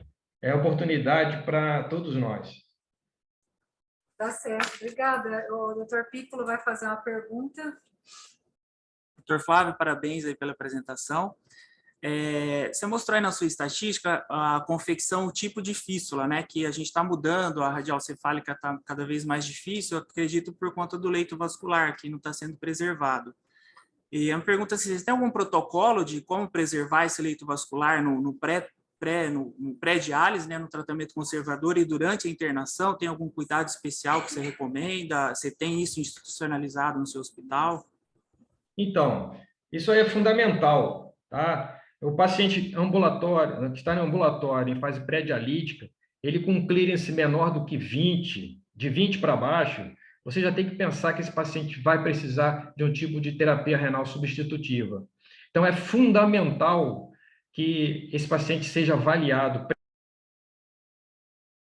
Speaker 2: oportunidade para todos nós.
Speaker 1: Tá certo, obrigada. O doutor Piccolo vai fazer uma pergunta.
Speaker 3: Doutor Flávio, parabéns aí pela apresentação. Você mostrou aí na sua estatística a confecção, o tipo de fístula, né? Que a gente está mudando, a radial cefálica está cada vez mais difícil, eu acredito por conta do leito vascular, que não está sendo preservado. E a minha pergunta é se vocês têm algum protocolo de como preservar esse leito vascular no pré-diálise, né? No tratamento conservador e durante a internação, tem algum cuidado especial que você recomenda? Você tem isso institucionalizado no seu hospital?
Speaker 2: Então, isso aí é fundamental, tá? O paciente ambulatório, que está no ambulatório em fase pré-dialítica, ele com um clearance menor do que 20, de 20 para baixo, você já tem que pensar que esse paciente vai precisar de um tipo de terapia renal substitutiva. Então, é fundamental que esse paciente seja avaliado.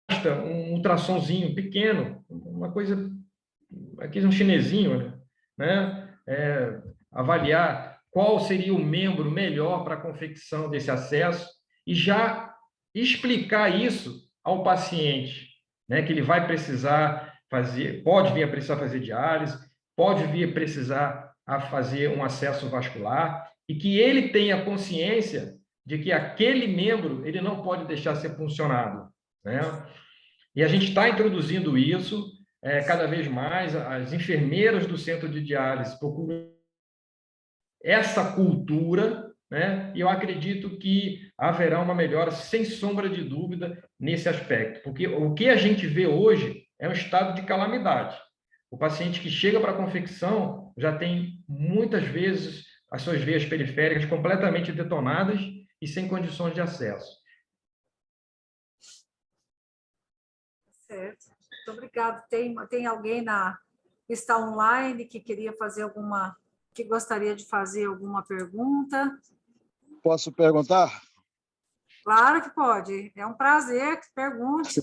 Speaker 2: Basta um ultrassomzinho pequeno, uma coisa, aqui um chinesinho, né? Avaliar qual seria o membro melhor para a confecção desse acesso e já explicar isso ao paciente, né? Que ele vai precisar fazer, pode vir a precisar fazer diálise, pode vir a precisar a fazer um acesso vascular e que ele tenha consciência de que aquele membro ele não pode deixar ser puncionado, né? E a gente está introduzindo isso cada vez mais. As enfermeiras do centro de diálise procuram essa cultura, né? E eu acredito que haverá uma melhora, sem sombra de dúvida, nesse aspecto. Porque o que a gente vê hoje é um estado de calamidade. O paciente que chega para a confecção já tem, muitas vezes, as suas veias periféricas completamente detonadas e sem condições de acesso.
Speaker 1: Certo. Muito obrigada. Tem alguém que está online que queria fazer que gostaria de fazer alguma pergunta?
Speaker 4: Posso perguntar?
Speaker 1: Claro que pode. É um prazer que pergunte.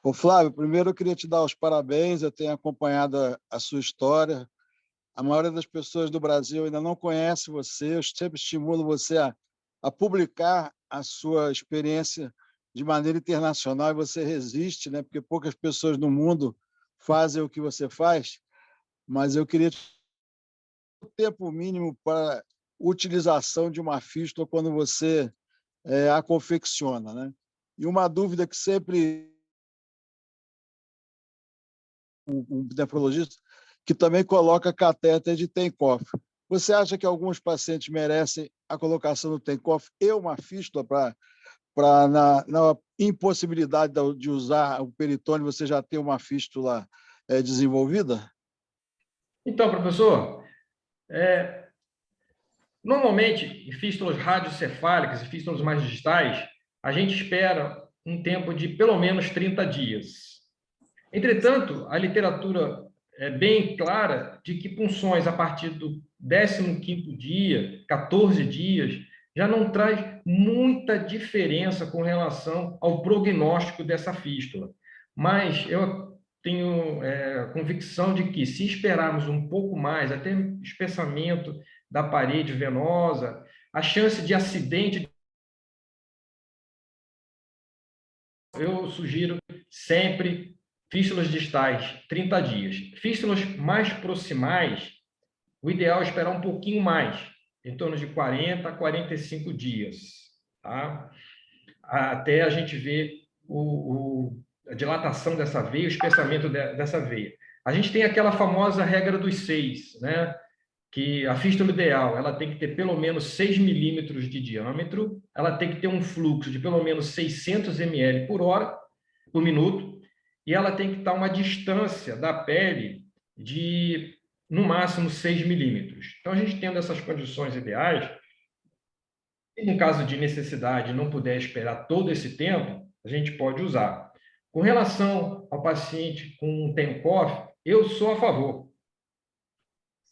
Speaker 4: Ô, Flávio, primeiro eu queria te dar os parabéns. Eu tenho acompanhado a sua história. A maioria das pessoas do Brasil ainda não conhece você. Eu sempre estimulo você a publicar a sua experiência de maneira internacional, e você resiste, né? Porque poucas pessoas no mundo fazem o que você faz, mas eu queria o tempo mínimo para utilização de uma fístula quando você a confecciona, né? E uma dúvida que sempre um nefrologista que também coloca catéter de Tenkopf. Você acha que alguns pacientes merecem a colocação do Tenkopf e uma fístula na impossibilidade de usar o peritônio, você já ter uma fístula desenvolvida?
Speaker 2: Então, professor, normalmente, em fístulas radiocefálicas e fístulas mais distais, a gente espera um tempo de pelo menos 30 dias. Entretanto, a literatura é bem clara de que punções a partir do 15º dia, 14 dias, já não traz muita diferença com relação ao prognóstico dessa fístula. Mas eu tenho convicção de que, se esperarmos um pouco mais, até espessamento da parede venosa, a chance de acidente, eu sugiro sempre fístulas distais, 30 dias. Fístulas mais proximais, o ideal é esperar um pouquinho mais, em torno de 40 a 45 dias, tá? Até a gente ver dilatação dessa veia, o espessamento dessa veia. A gente tem aquela famosa regra dos 6, né? Que a fístula ideal ela tem que ter pelo menos 6 milímetros de diâmetro, ela tem que ter um fluxo de pelo menos 600 ml por minuto, e ela tem que estar uma distância da pele de, no máximo, 6 milímetros. Então, a gente tendo essas condições ideais, se no caso de necessidade não puder esperar todo esse tempo, a gente pode usar. Com relação ao paciente com TENCOF, eu sou a favor.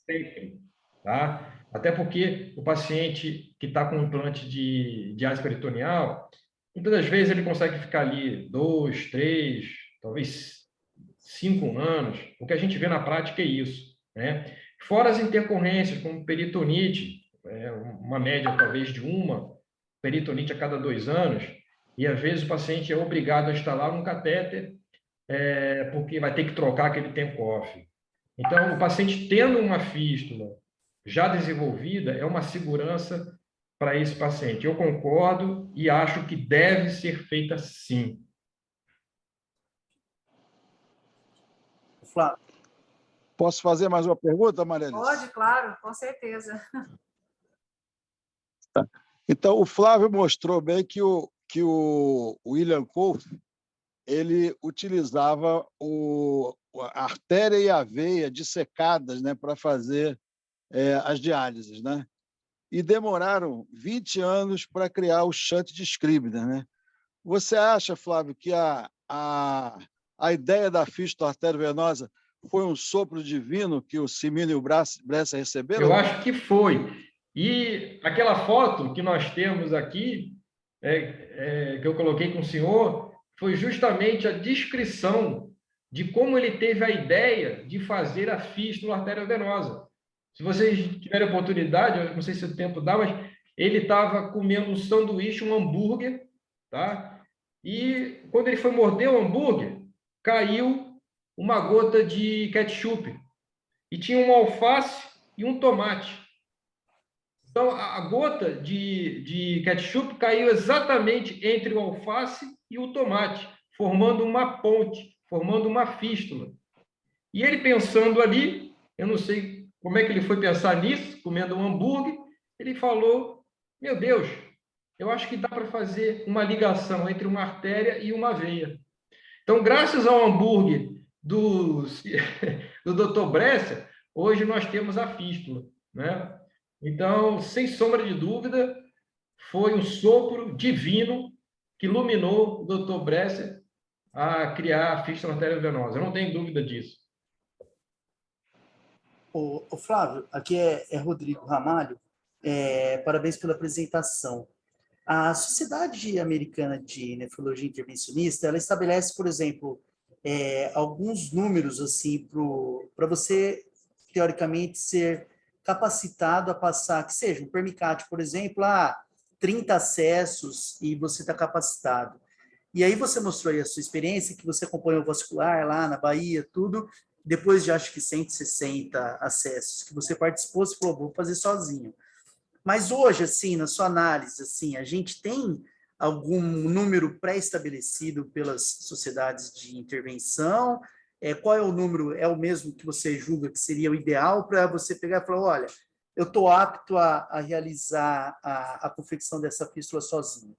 Speaker 2: Sempre. Tá? Até porque o paciente que está com implante de diálise peritoneal, muitas das vezes ele consegue ficar ali 2, 3, talvez 5 anos. O que a gente vê na prática é isso, né? Fora as intercorrências, como peritonite, uma média talvez de uma peritonite a cada 2 anos, e às vezes o paciente é obrigado a instalar um catéter, porque vai ter que trocar aquele TENCOF. Então, o paciente tendo uma fístula já desenvolvida é uma segurança para esse paciente. Eu concordo e acho que deve ser feita sim.
Speaker 4: Flávio. Posso fazer mais uma pergunta, Maria Alice?
Speaker 1: Pode, claro, com certeza.
Speaker 4: Tá. Então, o Flávio mostrou bem que o William Kolff, ele utilizava a artéria e a veia dissecadas, né, para fazer as diálises, né? E demoraram 20 anos para criar o shunt de Scribner, né? Você acha, Flávio, que a ideia da fístula arteriovenosa foi um sopro divino que o Simino e o Bresser receberam?
Speaker 2: Eu acho que foi. E aquela foto que nós temos aqui, que eu coloquei com o senhor, foi justamente a descrição de como ele teve a ideia de fazer a fístula arteriovenosa. Se vocês tiverem oportunidade, eu não sei se o tempo dá, mas ele estava comendo um sanduíche, um hambúrguer, tá? E quando ele foi morder o hambúrguer, caiu uma gota de ketchup. E tinha uma alface e um tomate. Então, a gota de ketchup caiu exatamente entre o alface e o tomate, formando uma ponte, formando uma fístula. E ele pensando ali, eu não sei como é que ele foi pensar nisso, comendo um hambúrguer, ele falou, meu Deus, eu acho que dá para fazer uma ligação entre uma artéria e uma veia. Então, graças ao hambúrguer do Dr. Bresser, hoje nós temos a fístula, né? Então, sem sombra de dúvida, foi um sopro divino que iluminou o Dr. Bresser a criar a fístula arteriovenosa. Eu não tenho dúvida disso.
Speaker 5: O Flávio, aqui é Rodrigo Ramalho. Parabéns pela apresentação. A Sociedade Americana de Nefrologia Intervencionista, ela estabelece, por exemplo, alguns números assim para você, teoricamente, ser capacitado a passar, que seja um permicate, por exemplo, 30 acessos e você está capacitado. E aí você mostrou aí a sua experiência, que você acompanhou o vascular lá na Bahia, tudo, depois de acho que 160 acessos, que você participou, você falou, vou fazer sozinho. Mas hoje, assim, na sua análise, assim, a gente tem algum número pré-estabelecido pelas sociedades de intervenção? Qual é o número? É o mesmo que você julga que seria o ideal para você pegar e falar, olha, eu estou apto a realizar a confecção dessa fístula sozinho?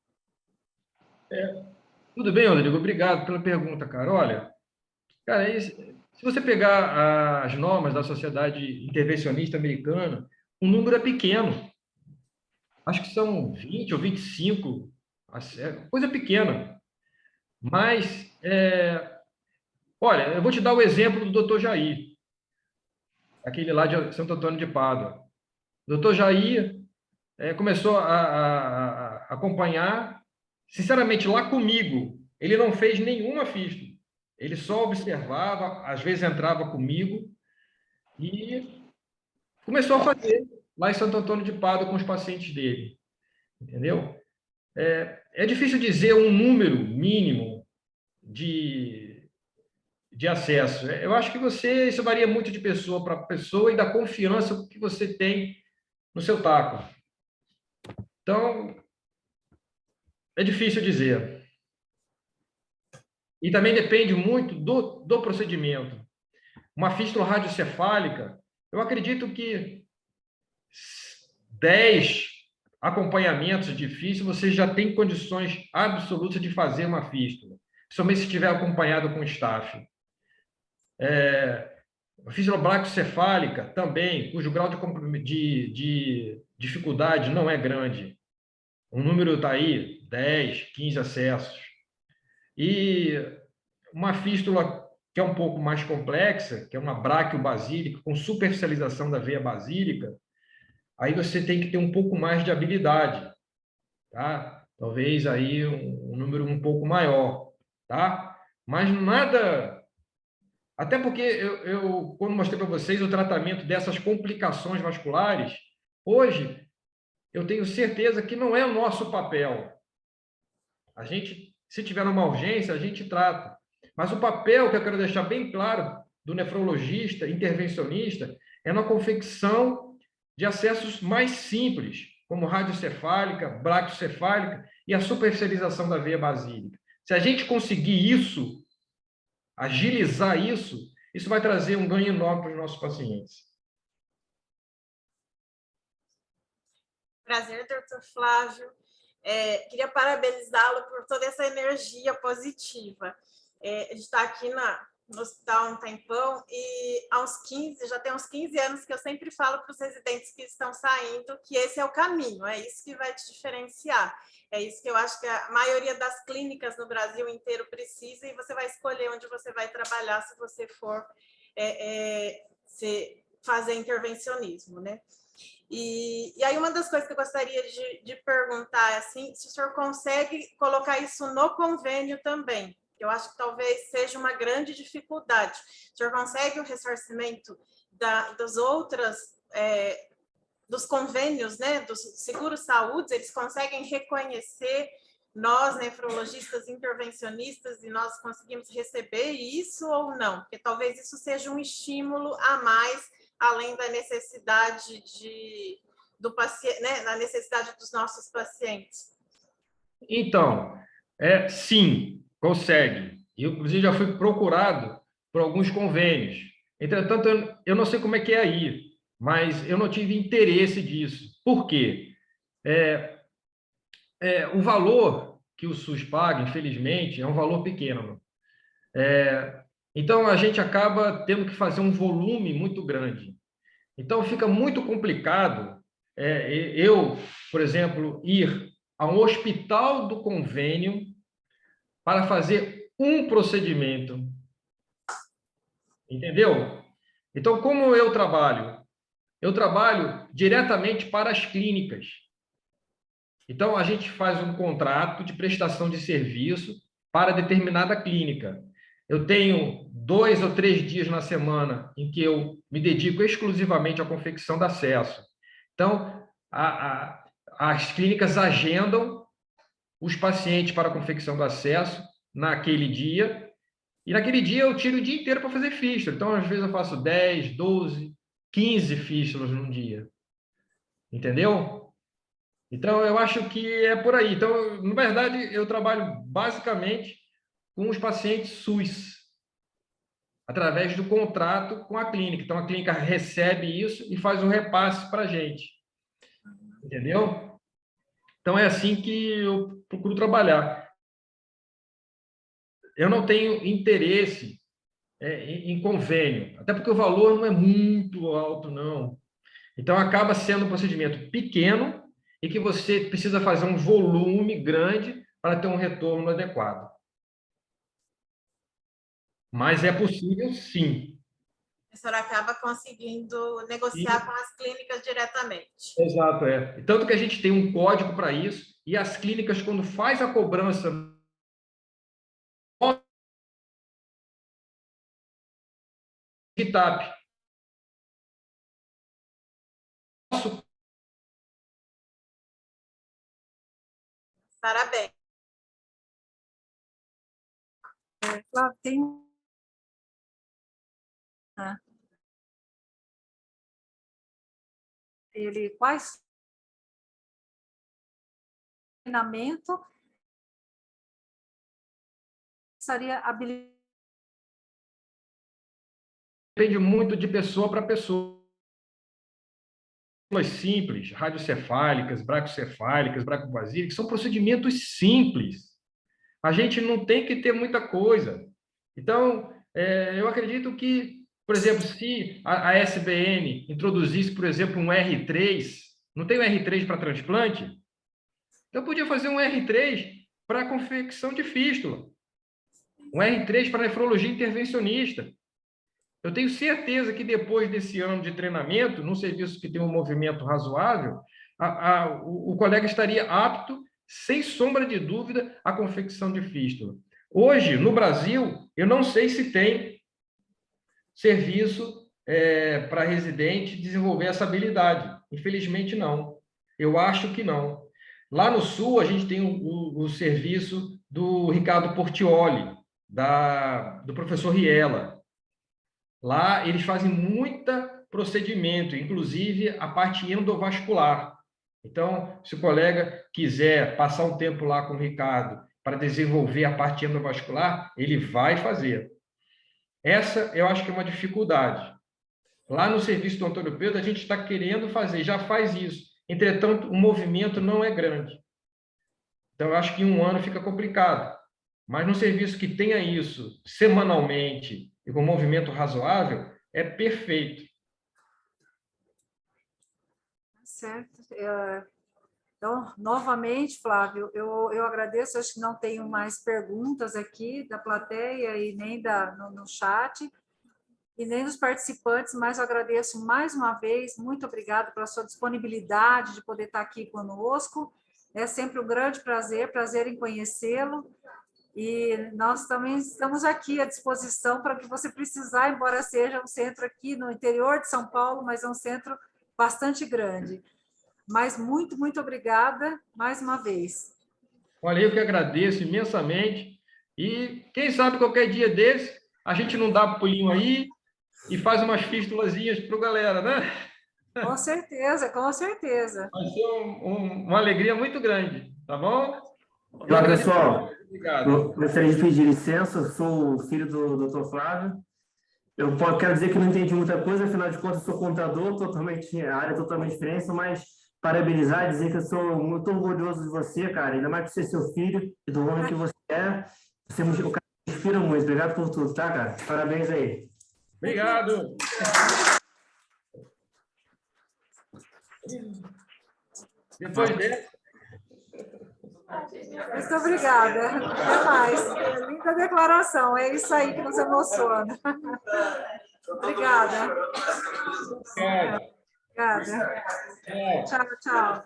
Speaker 2: Tudo bem, Rodrigo. Obrigado pela pergunta, cara. Olha, cara, se você pegar as normas da Sociedade Intervencionista Americana, o número é pequeno. Acho que são 20 ou 25, coisa pequena. Mas, olha, eu vou te dar o exemplo do Dr. Jair, aquele lá de Santo Antônio de Pádua. O Dr. Jair começou a acompanhar, sinceramente, lá comigo, ele não fez nenhuma fístula. Ele só observava, às vezes entrava comigo e começou a fazer lá em Santo Antônio de Pádua com os pacientes dele. Entendeu? É difícil dizer um número mínimo de acesso. Eu acho que isso varia muito de pessoa para pessoa e da confiança que você tem no seu taco. Então, é difícil dizer. E também depende muito do procedimento. Uma fístula radiocefálica, eu acredito que 10 acompanhamentos de fístula, você já tem condições absolutas de fazer uma fístula, principalmente se estiver acompanhado com staff. A fístula braquiocefálica também, cujo grau de dificuldade não é grande. O número está aí, 10, 15 acessos. E uma fístula que é um pouco mais complexa, que é uma braquiobasílica, com superficialização da veia basílica, aí você tem que ter um pouco mais de habilidade, tá? Talvez aí um número um pouco maior, tá? Mas nada... Até porque quando mostrei para vocês o tratamento dessas complicações vasculares, hoje eu tenho certeza que não é o nosso papel. A gente, se tiver uma urgência, a gente trata. Mas o papel que eu quero deixar bem claro do nefrologista, intervencionista, é na confecção de acessos mais simples, como radiocefálica, braquiocefálica e a superficialização da veia basílica. Se a gente conseguir isso, agilizar isso, isso vai trazer um ganho enorme para os nossos pacientes.
Speaker 6: Prazer, doutor Flávio. Queria parabenizá-lo por toda essa energia positiva. A gente está aqui no hospital há um tempão e já tem uns 15 anos que eu sempre falo para os residentes que estão saindo que esse é o caminho, é isso que vai te diferenciar. É isso que eu acho que a maioria das clínicas no Brasil inteiro precisa e você vai escolher onde você vai trabalhar se você for fazer intervencionismo, né? E aí uma das coisas que eu gostaria de perguntar é assim, se o senhor consegue colocar isso no convênio também. Eu acho que talvez seja uma grande dificuldade. O senhor consegue o ressarcimento dos convênios, né, dos seguros-saúde, eles conseguem reconhecer nós, nefrologistas intervencionistas, e nós conseguimos receber isso ou não? Porque talvez isso seja um estímulo a mais, além da necessidade do paciente, né, da necessidade dos nossos pacientes.
Speaker 2: Então, sim, consegue. Eu, inclusive, já fui procurado por alguns convênios. Entretanto, eu não sei como é que é aí, mas eu não tive interesse disso. Por quê? O valor que o SUS paga, infelizmente, é um valor pequeno. Então, a gente acaba tendo que fazer um volume muito grande. Então, fica muito complicado eu, por exemplo, ir a um hospital do convênio para fazer um procedimento. Entendeu? Então, como eu trabalho? Eu trabalho diretamente para as clínicas. Então, a gente faz um contrato de prestação de serviço para determinada clínica. Eu tenho 2 ou 3 dias na semana em que eu me dedico exclusivamente à confecção do acesso. Então, as clínicas agendam os pacientes para a confecção do acesso naquele dia, e naquele dia eu tiro o dia inteiro para fazer fístula. Então, às vezes eu faço 10, 12, 15 fístulas num dia. Entendeu? Então, eu acho que é por aí. Então, na verdade, eu trabalho basicamente com os pacientes SUS, através do contrato com a clínica. Então, a clínica recebe isso e faz um repasse para a gente. Entendeu? Então, é assim que eu procuro trabalhar. Eu não tenho interesse em convênio, até porque o valor não é muito alto, não. Então, acaba sendo um procedimento pequeno e que você precisa fazer um volume grande para ter um retorno adequado. Mas é possível, sim.
Speaker 6: A senhora acaba conseguindo negociar com as clínicas diretamente.
Speaker 2: Exato, Tanto que a gente tem um código para isso, e as clínicas, quando faz a cobrança de TAP,
Speaker 6: Parabéns.
Speaker 1: Flávio, tem quais treinamento precisaria habilitar.
Speaker 2: Depende muito de pessoa para pessoa. Simples, radiocefálicas, bracocefálicas, bracobasílicas, são procedimentos simples. A gente não tem que ter muita coisa. Então, eu acredito que, por exemplo, se a SBN introduzisse, por exemplo, um R3, não tem um R3 para transplante? Então, podia fazer um R3 para confecção de fístula, um R3 para nefrologia intervencionista. Eu tenho certeza que depois desse ano de treinamento, num serviço que tem um movimento razoável, o colega estaria apto, sem sombra de dúvida, à confecção de fístula. Hoje, no Brasil, eu não sei se tem serviço para residente desenvolver essa habilidade. Infelizmente, não. Eu acho que não. Lá no Sul, a gente tem o serviço do Ricardo Portioli, do professor Riela. Lá, eles fazem muita procedimento, inclusive a parte endovascular. Então, se o colega quiser passar um tempo lá com o Ricardo para desenvolver a parte endovascular, ele vai fazer. Essa, eu acho que é uma dificuldade. Lá no serviço do Antônio Pedro, a gente está querendo fazer, já faz isso. Entretanto, o movimento não é grande. Então, eu acho que em um ano fica complicado. Mas no serviço que tenha isso semanalmente e com movimento razoável, é perfeito.
Speaker 1: Certo. Então, novamente, Flávio, eu agradeço, acho que não tenho mais perguntas aqui da plateia e nem no chat, e nem dos participantes, mas eu agradeço mais uma vez, muito obrigada pela sua disponibilidade de poder estar aqui conosco. É sempre um grande prazer em conhecê-lo. E nós também estamos aqui à disposição para o que você precisar, embora seja um centro aqui no interior de São Paulo, mas é um centro bastante grande. Mas muito, muito obrigada mais uma vez.
Speaker 2: Olha, eu que agradeço imensamente. E quem sabe qualquer dia desse, a gente não dá um pulinho aí e faz umas fístulazinhas para a galera, né?
Speaker 1: Com certeza, com certeza.
Speaker 2: Vai ser uma alegria muito grande, tá bom?
Speaker 7: Olá, pessoal.
Speaker 2: Obrigado.
Speaker 7: Eu gostaria de pedir licença, eu sou o filho do Dr. Flávio. Eu quero dizer que não entendi muita coisa, afinal de contas, eu sou contador, a área é totalmente diferente, mas parabenizar, dizer que eu sou muito orgulhoso de você, cara, ainda mais por ser seu filho e do homem que você é. O cara me inspira muito. Obrigado por tudo, tá, cara? Parabéns aí.
Speaker 2: Obrigado. Depois dele.
Speaker 1: Muito obrigada. Até mais. Linda declaração. É isso aí que nos emociona. Obrigada. Obrigada. Tchau, tchau.